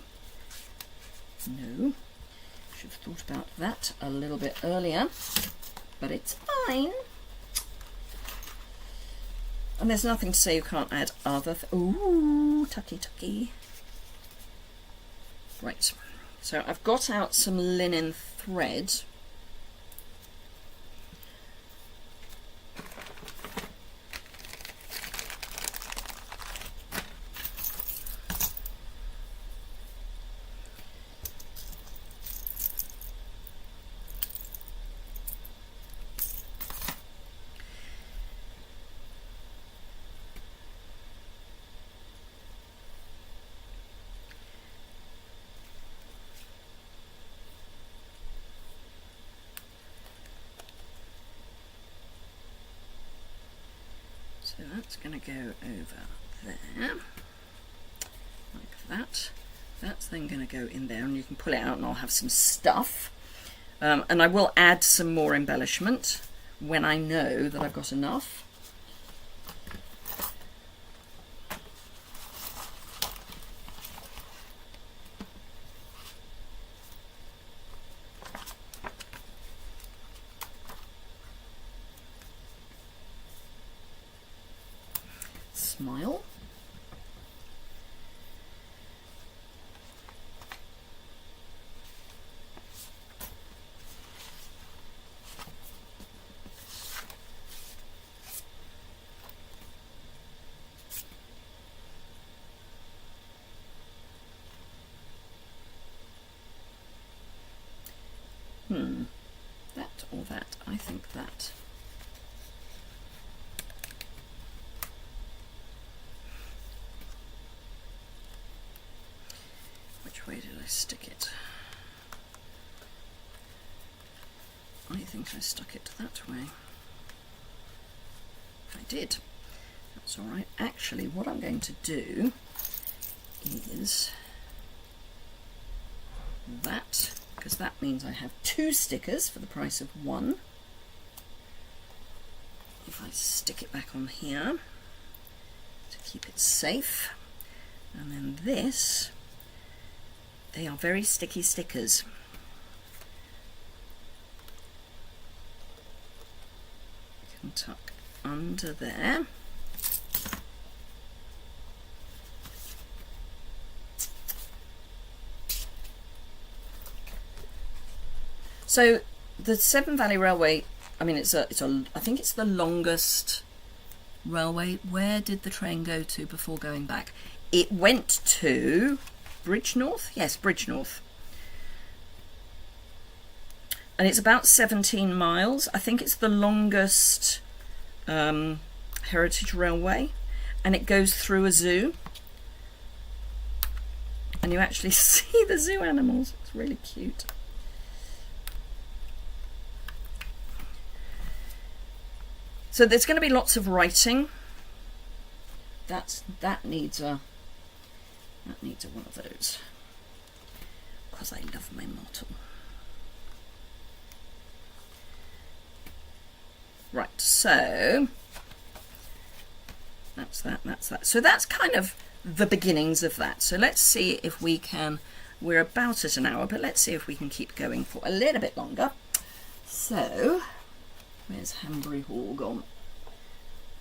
No. Should have thought about that a little bit earlier, but it's fine. And there's nothing to say you can't add other ooh, tucky tucky. Right, so I've got out some linen thread. So that's going to go over there, like that. That's then going to go in there, and you can pull it out and I'll have some stuff. And I will add some more embellishment when I know that I've got enough. Smile. That or that? I think that. Which way did I stick it? I think I stuck it that way. I did. That's all right. Actually, what I'm going to do is that, because that means I have 2 stickers for the price of 1. If I stick it back on here to keep it safe, and then this, they are very sticky stickers. You can tuck under there. So the Severn Valley Railway, I mean, I think it's the longest railway. Where did the train go to before going back? It went to Bridgnorth? Yes, Bridgnorth. And it's about 17 miles. I think it's the longest heritage railway. And it goes through a zoo. And you actually see the zoo animals. It's really cute. So there's going to be lots of writing. That needs one of those, because I love my motto. Right, so that's that. So that's kind of the beginnings of that. So let's see if we can, we're about at an hour, but let's see if we can keep going for a little bit longer. So where's Hanbury Hall gone?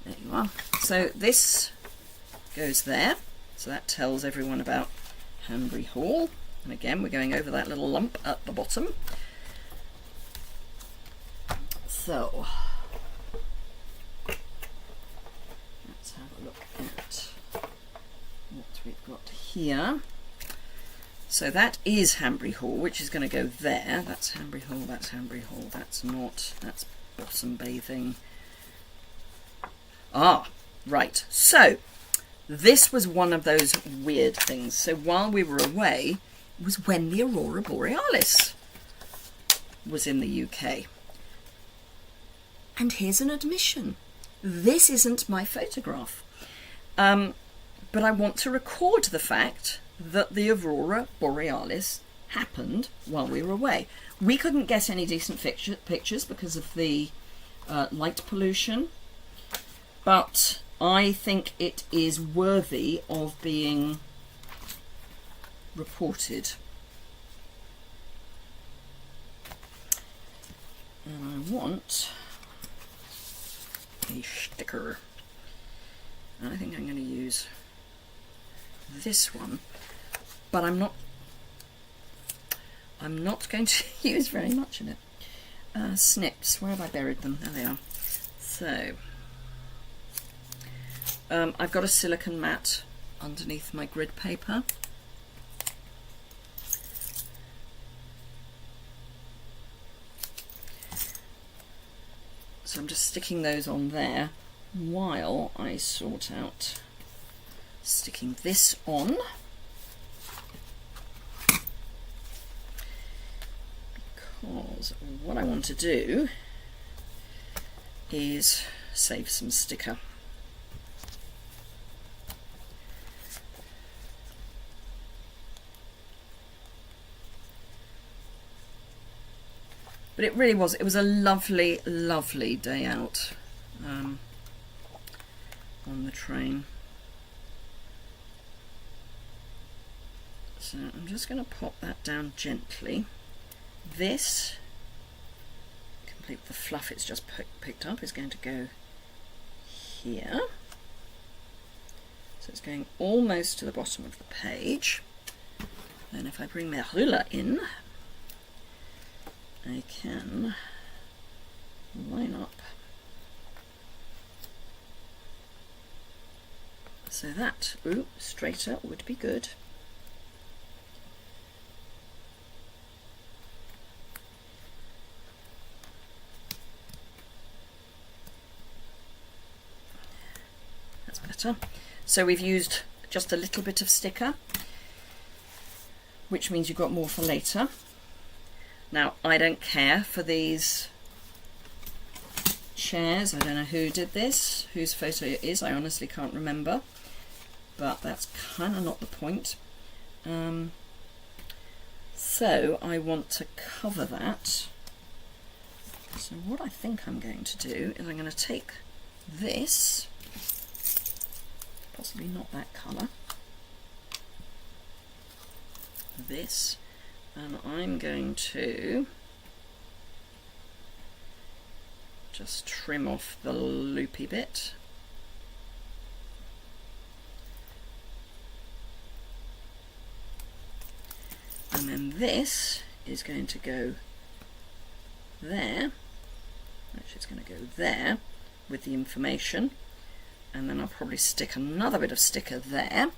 There you are. So this goes there. So that tells everyone about Hanbury Hall. And again, we're going over that little lump at the bottom. So look at what we've got here. So that is Hanbury Hall, which is going to go there. That's Hanbury Hall, that's Hanbury Hall, that's not, that's Bottom Bathing. Ah, right. So this was one of those weird things. So while we were away, it was when the Aurora Borealis was in the UK. And here's an admission. This isn't my photograph. But I want to record the fact that the Aurora Borealis happened while we were away. We couldn't get any decent pictures because of the light pollution, but I think it is worthy of being reported. And I want a sticker. I think I'm going to use this one, but I'm not going to use very much of it. Snips, where have I buried them? There they are. So I've got a silicone mat underneath my grid paper. So I'm just sticking those on there while I sort out sticking this on. Because what I want to do is save some sticker. But it really was, it was a lovely, lovely day out on the train. So I'm just going to pop that down gently. This, complete with the fluff it's just picked up, is going to go here. So it's going almost to the bottom of the page. Then if I bring my ruler in, I can line up so that, straighter would be good. That's better. So we've used just a little bit of sticker, which means you've got more for later. Now, I don't care for these chairs. I don't know who did this, whose photo it is. I honestly can't remember. But that's kind of not the point. So I want to cover that. So what I think I'm going to do is I'm going to take this, possibly not that colour, this, and I'm going to just trim off the loopy bit. And then this is going to go there. Actually, it's going to go there with the information. And then I'll probably stick another bit of sticker there.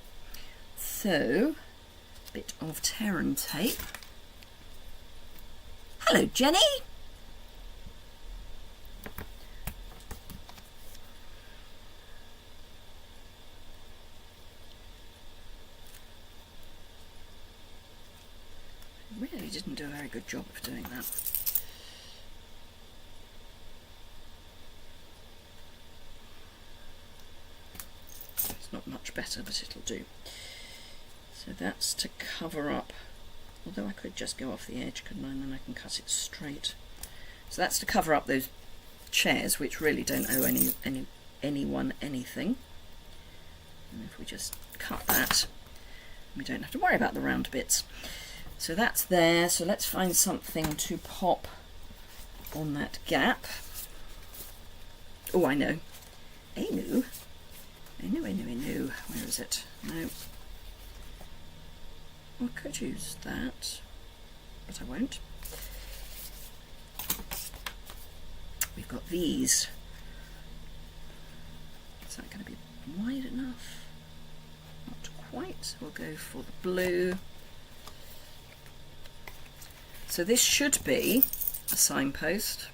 So, a bit of tear and tape. Hello, Jenny. Really didn't do a very good job of doing that. It's not much better, but it'll do. So that's to cover up, although I could just go off the edge, couldn't I, and then I can cut it straight. So that's to cover up those chairs, which really don't owe anyone anything. And if we just cut that, we don't have to worry about the round bits. So that's there. So let's find something to pop on that gap. Oh, I know. I know. Where is it? No. I could use that, but I won't. We've got these. Is that going to be wide enough? Not quite. We'll go for the blue. So this should be a signpost.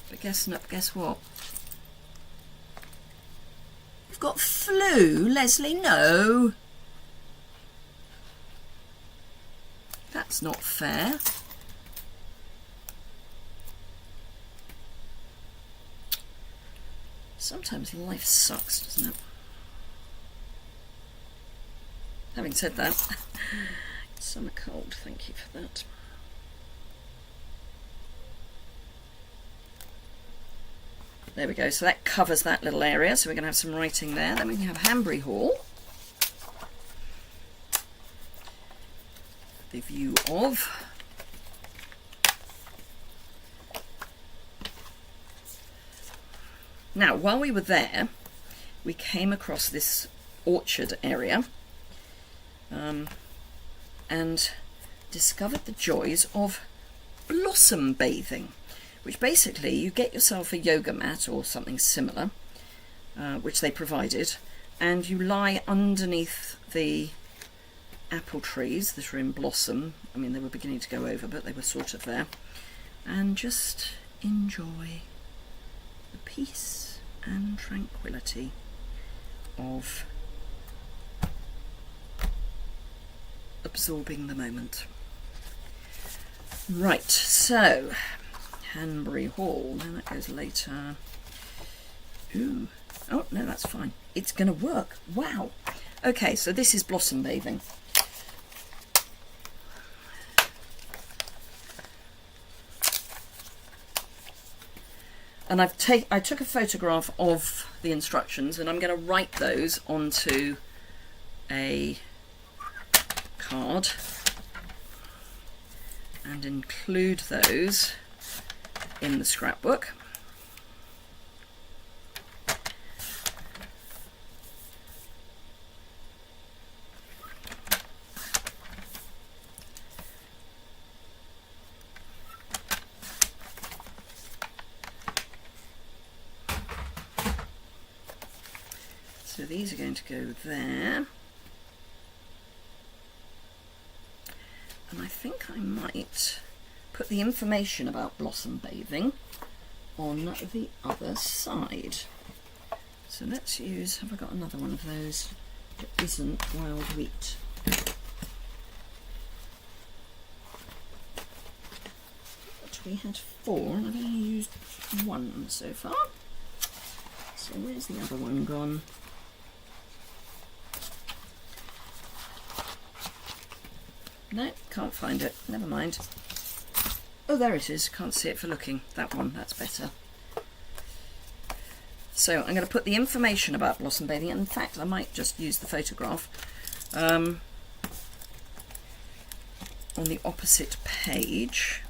But guess what? We've got flu, Leslie, no. That's not fair. Sometimes life sucks, doesn't it? Having said that, summer cold, thank you for that. There we go, so that covers that little area, so we're going to have some writing there. Then we can have Hanbury Hall. The view of. Now, while we were there, we came across this orchard area and discovered the joys of blossom bathing, which basically you get yourself a yoga mat or something similar, which they provided, and you lie underneath the apple trees that are in blossom. I mean, they were beginning to go over, but they were sort of there, and just enjoy the peace and tranquility of absorbing the moment. Right, so Hanbury Hall, then that goes later. Ooh, oh no, that's fine. It's going to work. Wow. Okay, so this is blossom bathing. And I took a photograph of the instructions, and I'm going to write those onto a card and include those in the scrapbook. So these are going to go there. And I think I might put the information about blossom bathing on the other side. So let's use, have I got another one of those that isn't wild wheat? But we had 4 and I've only used 1 so far. So where's the other one gone? No, can't find it. Never mind. Oh, there it is. Can't see it for looking. That one, that's better. So I'm going to put the information about blossom bathing. In fact, I might just use the photograph on the opposite page.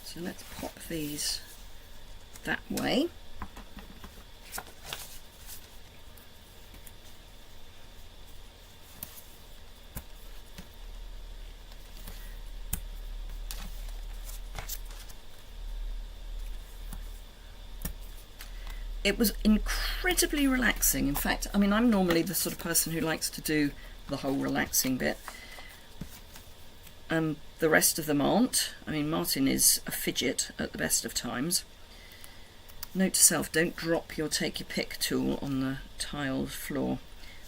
So let's pop these that way. It was incredibly relaxing. In fact, I mean, I'm normally the sort of person who likes to do the whole relaxing bit. And the rest of them aren't. I mean, Martin is a fidget at the best of times. Note to self, don't drop your take your pick tool on the tiled floor.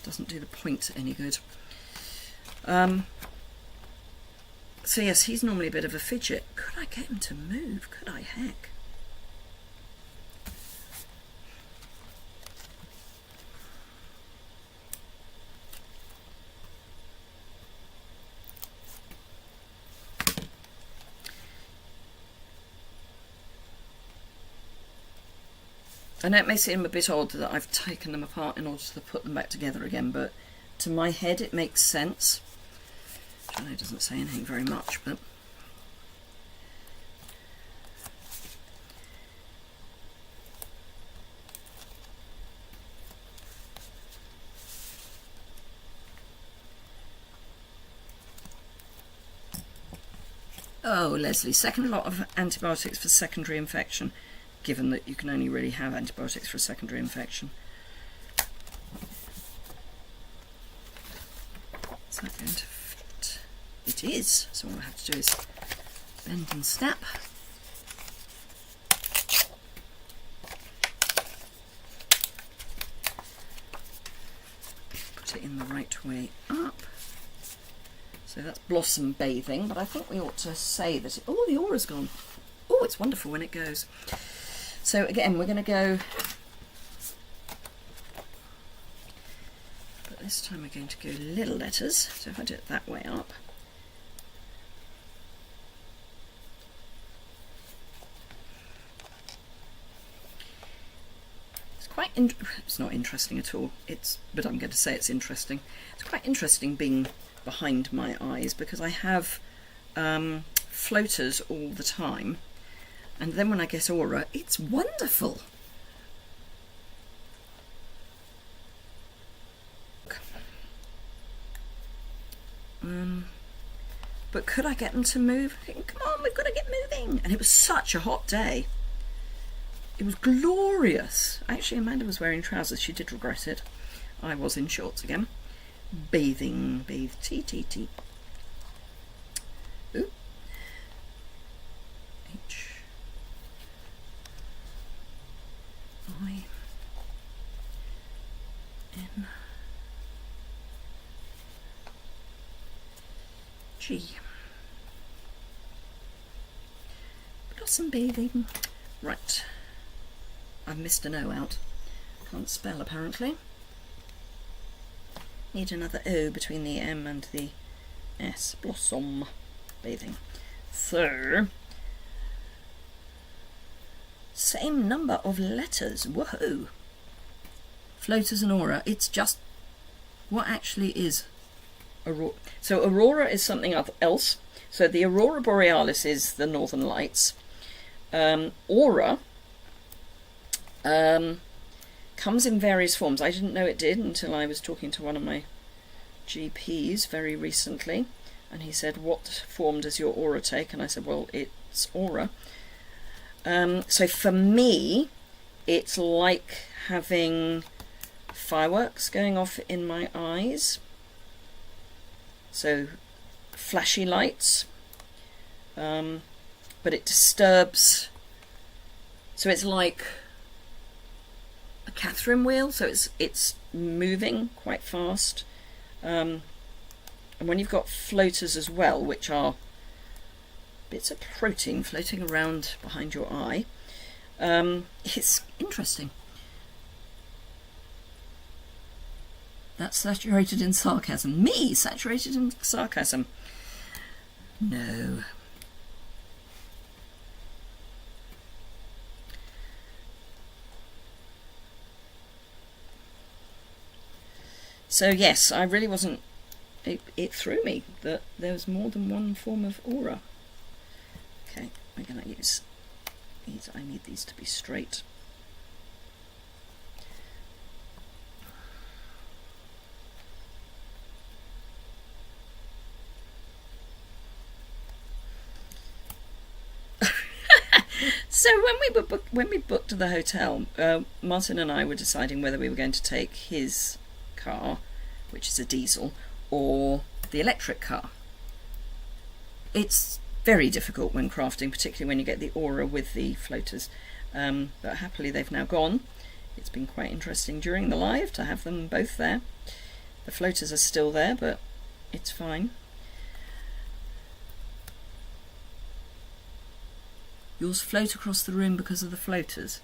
Doesn't do the points any good. So yes, he's normally a bit of a fidget. Could I get him to move? Could I? Heck. I know it may seem a bit odd that I've taken them apart in order to put them back together again, but to my head it makes sense. Which I know doesn't say anything very much, but... Oh, Leslie, second lot of antibiotics for secondary infection. given that you can only really have antibiotics for a secondary infection. Is that going to fit? It is. So all I have to do is bend and snap. Put it in the right way up. So that's blossom bathing, but I think we ought to say that oh, the aura's gone. Oh, it's wonderful when it goes. So again, we're going to go, but this time we're going to go little letters. So if I do it that way up, it's quite, it's not interesting at all, but I'm going to say it's interesting. It's quite interesting being behind my eyes because I have floaters all the time. And then when I get aura, it's wonderful. But could I get them to move? Come on, we've got to get moving. And it was such a hot day. It was glorious. Actually, Amanda was wearing trousers. She did regret it. I was in shorts again. Bathing, bathe, T. Ooh. H. I. N. G. Blossom bathing. Right. I've missed an O out. Can't spell apparently. Need another O between the M and the S. Blossom bathing. So, same number of letters. Whoa! Floaters and aura. It's just what actually is aurora. So aurora is something else. So the aurora borealis is the northern lights. Aura comes in various forms. I didn't know it did until I was talking to one of my GPs very recently, and he said, what form does your aura take? And I said, well, it's aura. So for me, it's like having fireworks going off in my eyes. So flashy lights, but it disturbs. So it's like a Catherine wheel, so it's moving quite fast. And when you've got floaters as well, which are bits of protein floating around behind your eye, it's interesting. That's saturated in sarcasm. Me, saturated in sarcasm. No. So yes, I really wasn't, it threw me that there was more than one form of aura. Okay, we're going to use these. I need these to be straight. So when we booked the hotel, Martin and I were deciding whether we were going to take his car, which is a diesel, or the electric car. It's very difficult when crafting, particularly when you get the aura with the floaters, but happily they've now gone. It's been quite interesting during the live to have them both there. The floaters are still there, but it's fine. Yours float across the room because of the floaters.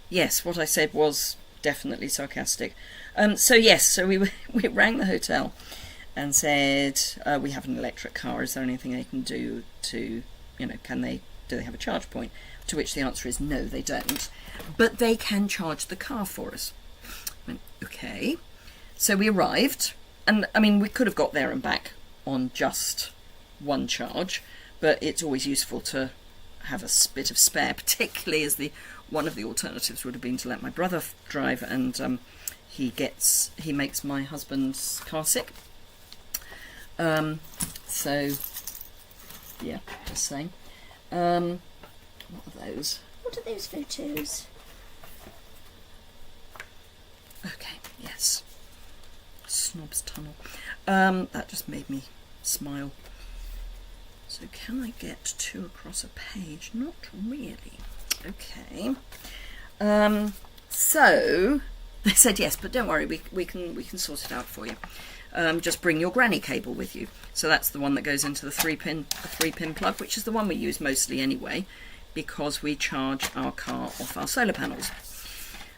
Yes, what I said was definitely sarcastic. So yes, so we rang the hotel and said, we have an electric car, is there anything they can do to, do they have a charge point? To which the answer is no, they don't. But they can charge the car for us. I went, okay. So we arrived, and I mean, we could have got there and back on just one charge, but it's always useful to have a bit of spare, particularly as one of the alternatives would have been to let my brother drive, and he makes my husband's car sick. So yeah, just saying. What are those? What are those photos? Okay, yes. Snob's Tunnel. That just made me smile. So can I get 2 across a page? Not really. Okay. So they said yes, but don't worry, we can sort it out for you. Just bring your granny cable with you. So that's the one that goes into the 3-pin plug, which is the one we use mostly anyway, because we charge our car off our solar panels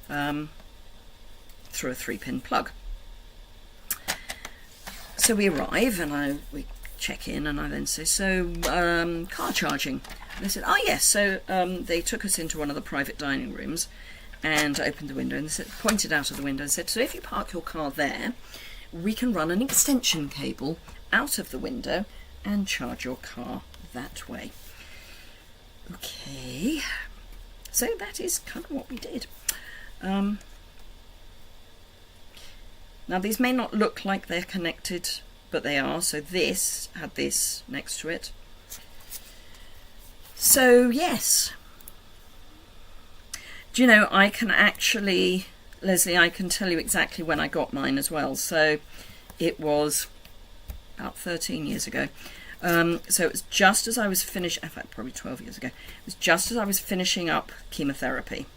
through a 3-pin plug. So we arrive and we check in, and I then say, so car charging. And they said, oh yes. So they took us into one of the private dining rooms and opened the window and pointed out of the window and said, so if you park your car there, we can run an extension cable out of the window and charge your car that way. Okay, so that is kind of what we did. Now these may not look like they're connected, but they are. So this had this next to it. So yes, do you know, I can actually, Leslie, I can tell you exactly when I got mine as well. So it was about 13 years ago. So it was just as I was finished, in fact probably 12 years ago, it was just as I was finishing up chemotherapy,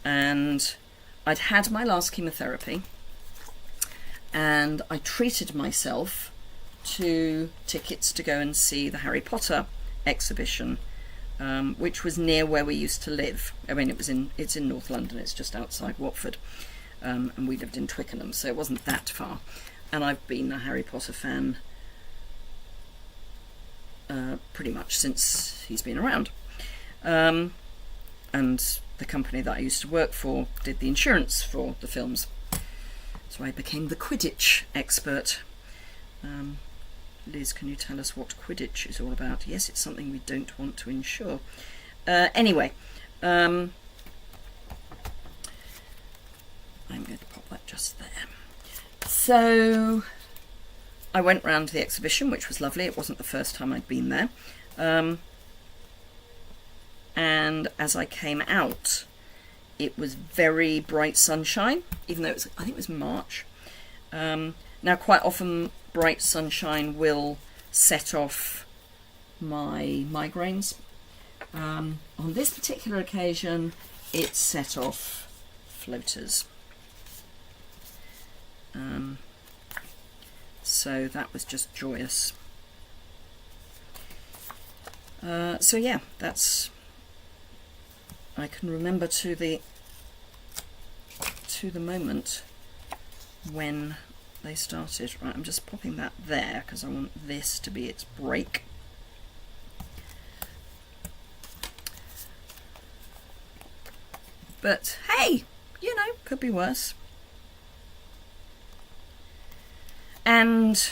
and I'd had my last chemotherapy, and I treated myself to tickets to go and see the Harry Potter exhibition, which was near where we used to live. I mean, it's in North London, it's just outside Watford, and we lived in Twickenham, so it wasn't that far. And I've been a Harry Potter fan pretty much since he's been around. And the company that I used to work for did the insurance for the films. So I became the Quidditch expert. Liz, can you tell us what Quidditch is all about? Yes, it's something we don't want to insure. Anyway, I'm going to pop that just there. So I went round to the exhibition, which was lovely. It wasn't the first time I'd been there. And as I came out, it was very bright sunshine, even though I think it was March. Now, quite often, bright sunshine will set off my migraines. On this particular occasion, it set off floaters. So that was just joyous. So yeah, that's, I can remember to the moment when they started. Right, I'm just popping that there because I want this to be its break. But hey, you know, could be worse. And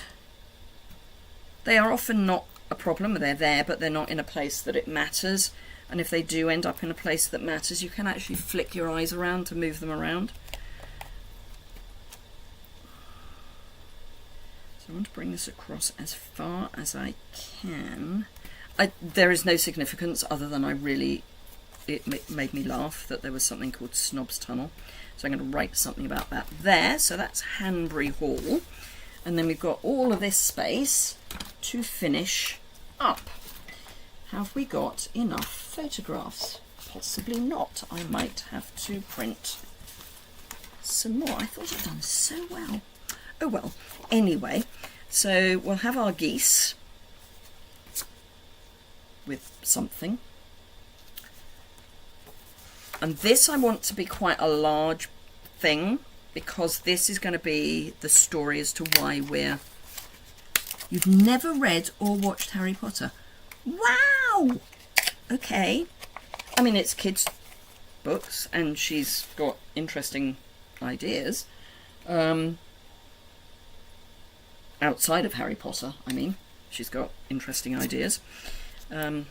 they are often not a problem. They're there, but they're not in a place that it matters. And if they do end up in a place that matters, you can actually flick your eyes around to move them around. So I want to bring this across as far as I can. There is no significance other than it made me laugh that there was something called Snob's Tunnel. So I'm going to write something about that there. So that's Hanbury Hall. And then we've got all of this space to finish up. Have we got enough photographs? Possibly not. I might have to print some more. I thought I'd done so well. Oh well. Anyway, so we'll have our geese with something. And this I want to be quite a large thing, because this is going to be the story as to why You've never read or watched Harry Potter? Wow! Okay. I mean, it's kids' books, and she's got interesting ideas. Outside of Harry Potter, I mean. She's got interesting ideas. So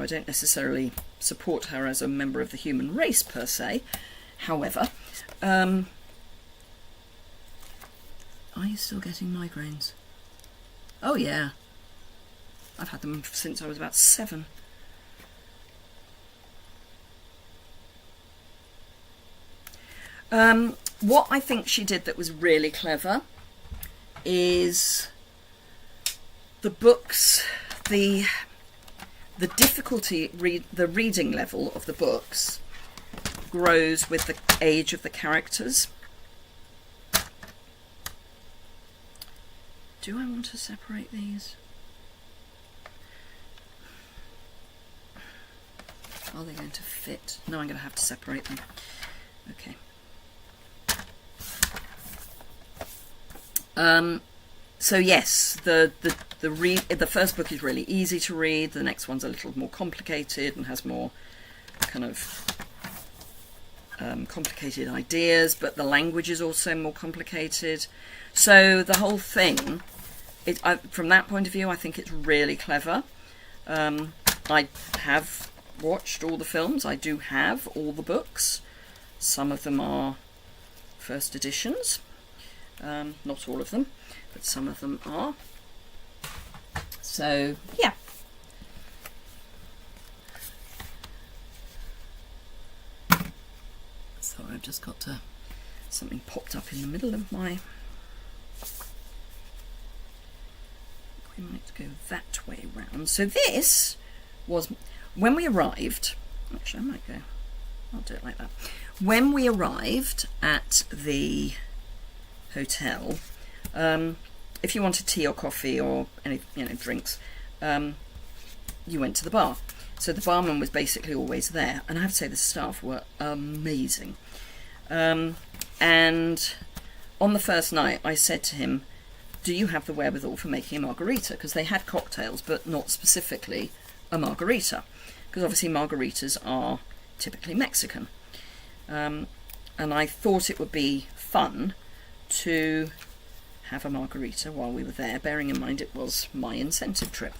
I don't necessarily support her as a member of the human race, per se. However, are you still getting migraines? Oh yeah. I've had them since I was about 7. What I think she did that was really clever is the books, the difficulty, the reading level of the books grows with the age of the characters. Do I want to separate these? Are they going to fit? No, I'm going to have to separate them. Okay. So yes, the first book is really easy to read. The next one's a little more complicated and has more kind of complicated ideas, but the language is also more complicated. So the whole thing, from that point of view, I think it's really clever. I have watched all the films. I do have all the books. Some of them are first editions. Not all of them, but some of them are. So, yeah. Sorry, I've just got something popped up in the middle of my... We might go that way round. So this was when we arrived. Actually, I might go. I'll do it like that. When we arrived at the hotel, if you wanted tea or coffee or any drinks, you went to the bar. So the barman was basically always there, and I have to say the staff were amazing. And on the first night, I said to him, "Do you have the wherewithal for making a margarita?" Because they had cocktails, but not specifically a margarita, because obviously margaritas are typically Mexican. And I thought it would be fun to have a margarita while we were there, bearing in mind it was my incentive trip.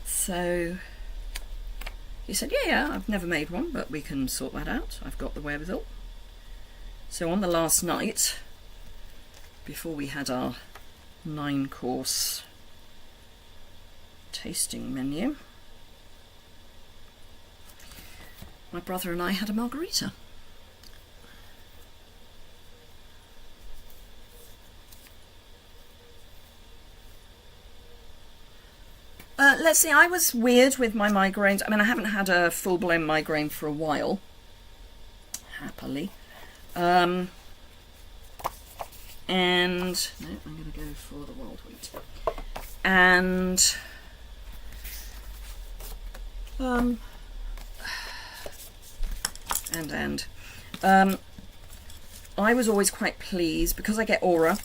So he said, yeah, I've never made one, but we can sort that out. I've got the wherewithal. So on the last night, before we had our 9-course tasting menu, my brother and I had a margarita. Let's see, I was weird with my migraines. I mean, I haven't had a full-blown migraine for a while, happily. And no, I'm going to go for the wild wheat. And I was always quite pleased, because I get aura,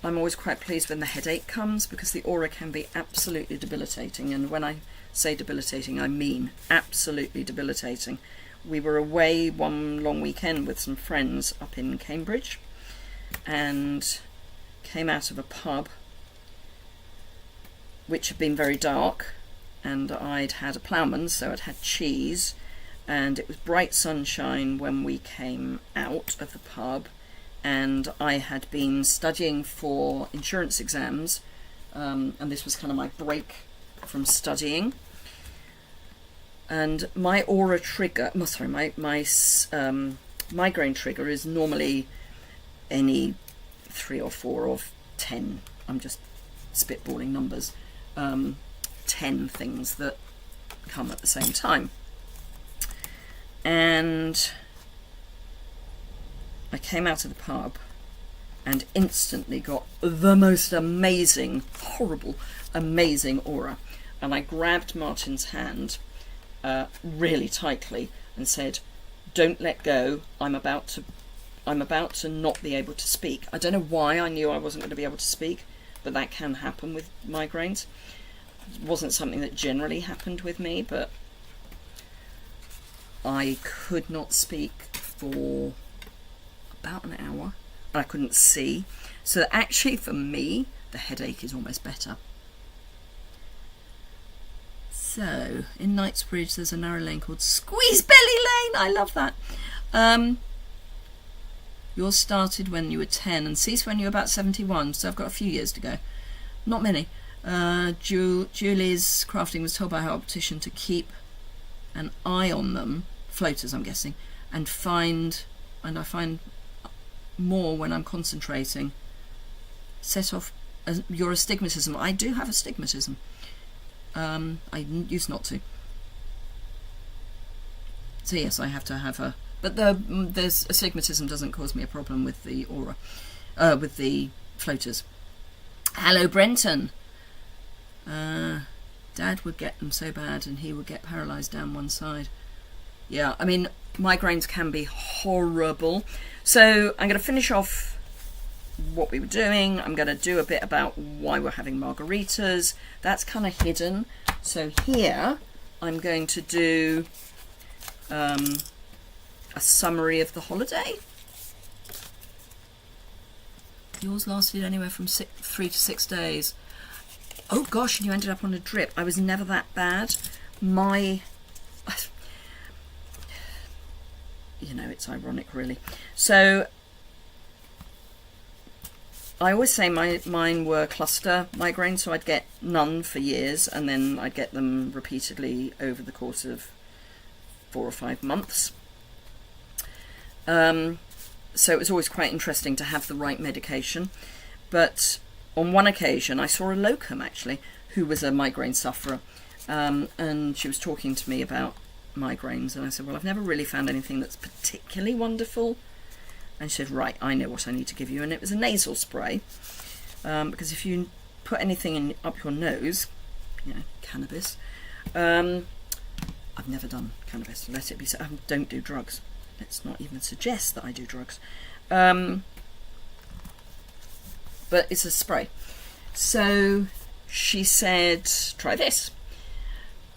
I'm always quite pleased when the headache comes, because the aura can be absolutely debilitating. And when I say debilitating, I mean absolutely debilitating. We were away one long weekend with some friends up in Cambridge and came out of a pub which had been very dark, and I'd had a ploughman's, so I'd had cheese, and it was bright sunshine when we came out of the pub, and I had been studying for insurance exams, and this was kind of my break from studying. And my aura trigger, my migraine trigger is normally any 3 or 4 or 10, I'm just spitballing numbers, 10 things that come at the same time. And I came out of the pub and instantly got the most amazing, horrible, amazing aura. And I grabbed Martin's hand really tightly and said, "Don't let go. I'm about to not be able to speak." I don't know why I knew I wasn't going to be able to speak, but that can happen with migraines. It wasn't something that generally happened with me, but I could not speak for about an hour, and I couldn't see. So actually for me, the headache is almost better. So in Knightsbridge there's a narrow lane called Squeeze Belly Lane. I love that. Yours started when you were 10 and ceased when you were about 71, so I've got a few years to go. Not many. Julie's crafting was told by her optician to keep an eye on them, floaters I'm guessing, and I find more when I'm concentrating. Set off your astigmatism. I do have astigmatism. I used not to. So yes, I have to have a... But there's astigmatism doesn't cause me a problem with the aura, with the floaters. Hello, Brenton. Dad would get them so bad and he would get paralysed down one side. Yeah, I mean, migraines can be horrible. So I'm going to finish off what we were doing. I'm going to do a bit about why we're having margaritas. That's kind of hidden. So here I'm going to do a summary of the holiday. Yours lasted anywhere from 3 to 6 days. Oh gosh, and you ended up on a drip. I was never that bad. You know, it's ironic really. So I always say mine were cluster migraines, so I'd get none for years and then I'd get them repeatedly over the course of 4 or 5 months. So it was always quite interesting to have the right medication. But on one occasion I saw a locum actually who was a migraine sufferer, and she was talking to me about migraines, and I said, well, I've never really found anything that's particularly wonderful. And she said, right, I know what I need to give you. And it was a nasal spray, because if you put anything up your nose, you know, cannabis, I've never done cannabis, let it be said. I don't do drugs. Let's not even suggest that I do drugs. But it's a spray. So she said, try this.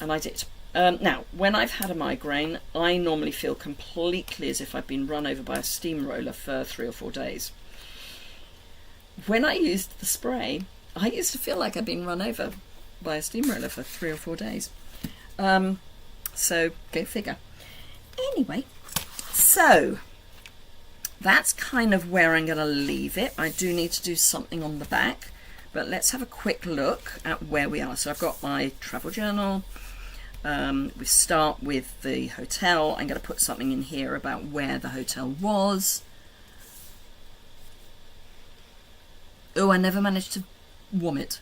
And I did. Now, when I've had a migraine, I normally feel completely as if I've been run over by a steamroller for 3 or 4 days. When I used the spray, I used to feel like I'd been run over by a steamroller for 3 or 4 days. So, go figure. Anyway, so that's kind of where I'm going to leave it. I do need to do something on the back, but let's have a quick look at where we are. So I've got my travel journal. We start with the hotel. I'm going to put something in here about where the hotel was. Oh, I never managed to warm it.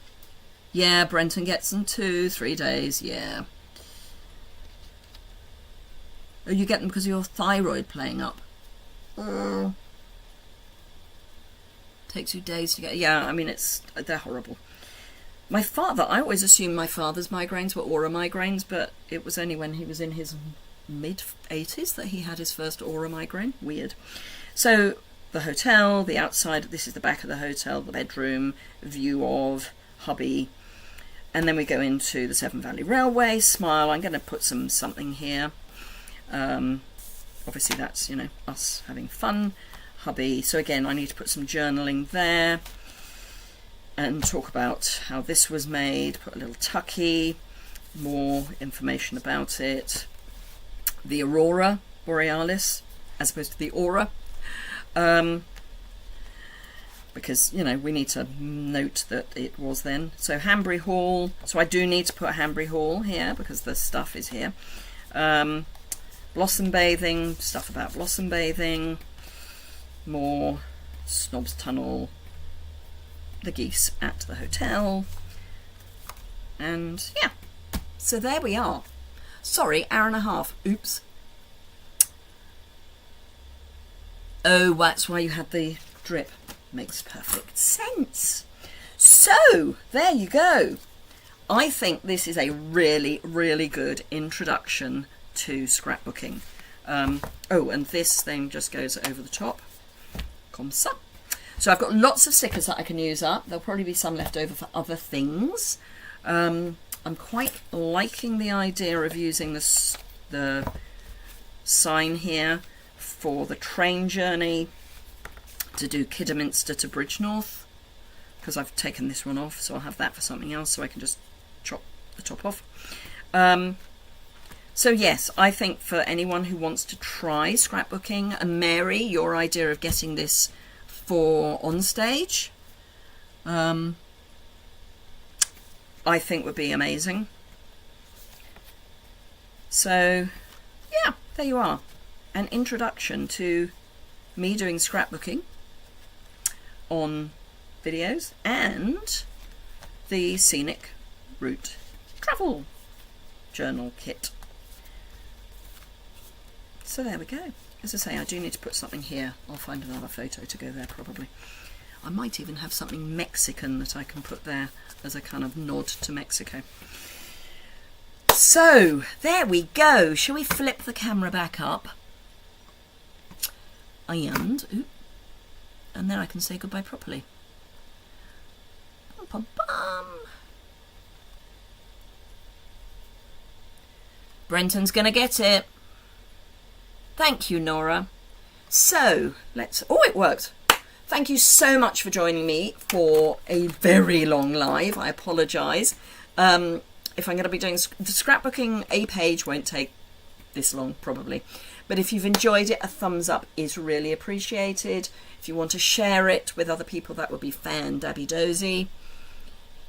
Yeah, Brenton gets them 2-3 days. Yeah. Oh, you get them because of your thyroid playing up. Takes you days to get... Yeah, I mean, they're horrible. My father, I always assumed my father's migraines were aura migraines, but it was only when he was in his mid-80s that he had his first aura migraine. Weird. So the hotel, the outside, this is the back of the hotel, the bedroom, view of hubby. And then we go into the Severn Valley Railway, smile. I'm going to put something here. Obviously that's, you know, us having fun. Hubby. So again, I need to put some journaling there. And talk about how this was made, put a little tucky, more information about it. The aurora borealis, as opposed to the aura. Because, you know, we need to note that it was then. So Hanbury Hall, so I do need to put Hanbury Hall here because the stuff is here. Blossom bathing, stuff about blossom bathing. More Snobs Tunnel. The geese at the hotel, and yeah, so there we are. Sorry, hour and a half. Oops. Oh, that's why you had the drip. Makes perfect sense. So there you go. I think this is a really, really good introduction to scrapbooking. Oh, and this thing just goes over the top. Comme ça. So I've got lots of stickers that I can use up. There'll probably be some left over for other things. I'm quite liking the idea of using the sign here for the train journey to do Kidderminster to Bridgnorth, because I've taken this one off, so I'll have that for something else, so I can just chop the top off. So yes, I think for anyone who wants to try scrapbooking, and Mary, your idea of getting this for on stage, I think would be amazing. So yeah, there you are. An introduction to me doing scrapbooking on videos and the Scenic Route travel journal kit. So there we go. As I say, I do need to put something here. I'll find another photo to go there probably. I might even have something Mexican that I can put there as a kind of nod to Mexico. So there we go. Shall we flip the camera back up? And then I can say goodbye properly. Bum, bum, bum. Brenton's gonna get it. Thank you, Nora. So let's, oh, it worked. Thank you so much for joining me for a very long live. I apologise. If I'm going to be doing the scrapbooking, a page won't take this long probably. But if you've enjoyed it, a thumbs up is really appreciated. If you want to share it with other people, that would be fan-dabby-dozy.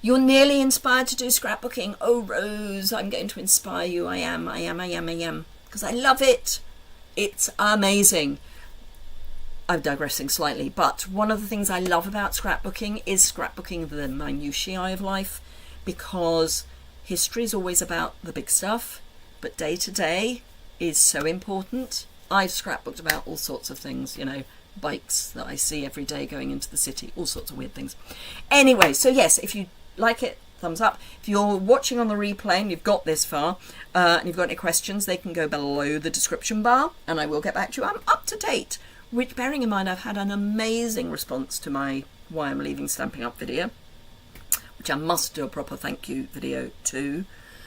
You're nearly inspired to do scrapbooking. Oh, Rose, I'm going to inspire you. I am. Because I love it. It's amazing. I'm digressing slightly, but one of the things I love about scrapbooking is scrapbooking the minutiae of life, because history is always about the big stuff, but day to day is so important. I've scrapbooked about all sorts of things, you know, bikes that I see every day going into the city, all sorts of weird things. Anyway, so yes, if you like it, thumbs up. If you're watching on the replay and you've got this far and you've got any questions, they can go below the description bar and I will get back to you. I'm up to date, which, bearing in mind, I've had an amazing response to my Why I'm Leaving Stampin' Up video, which I must do a proper thank you video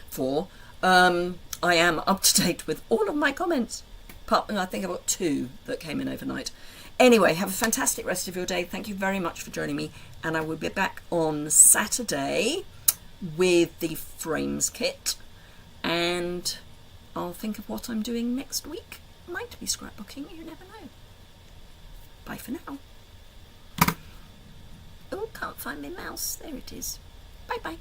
for. I am up to date with all of my comments. I think I've got 2 that came in overnight. Anyway, have a fantastic rest of your day. Thank you very much for joining me. And I will be back on Saturday with the frames kit. And I'll think of what I'm doing next week. Might be scrapbooking, you never know. Bye for now. Oh, can't find my mouse. There it is. Bye bye.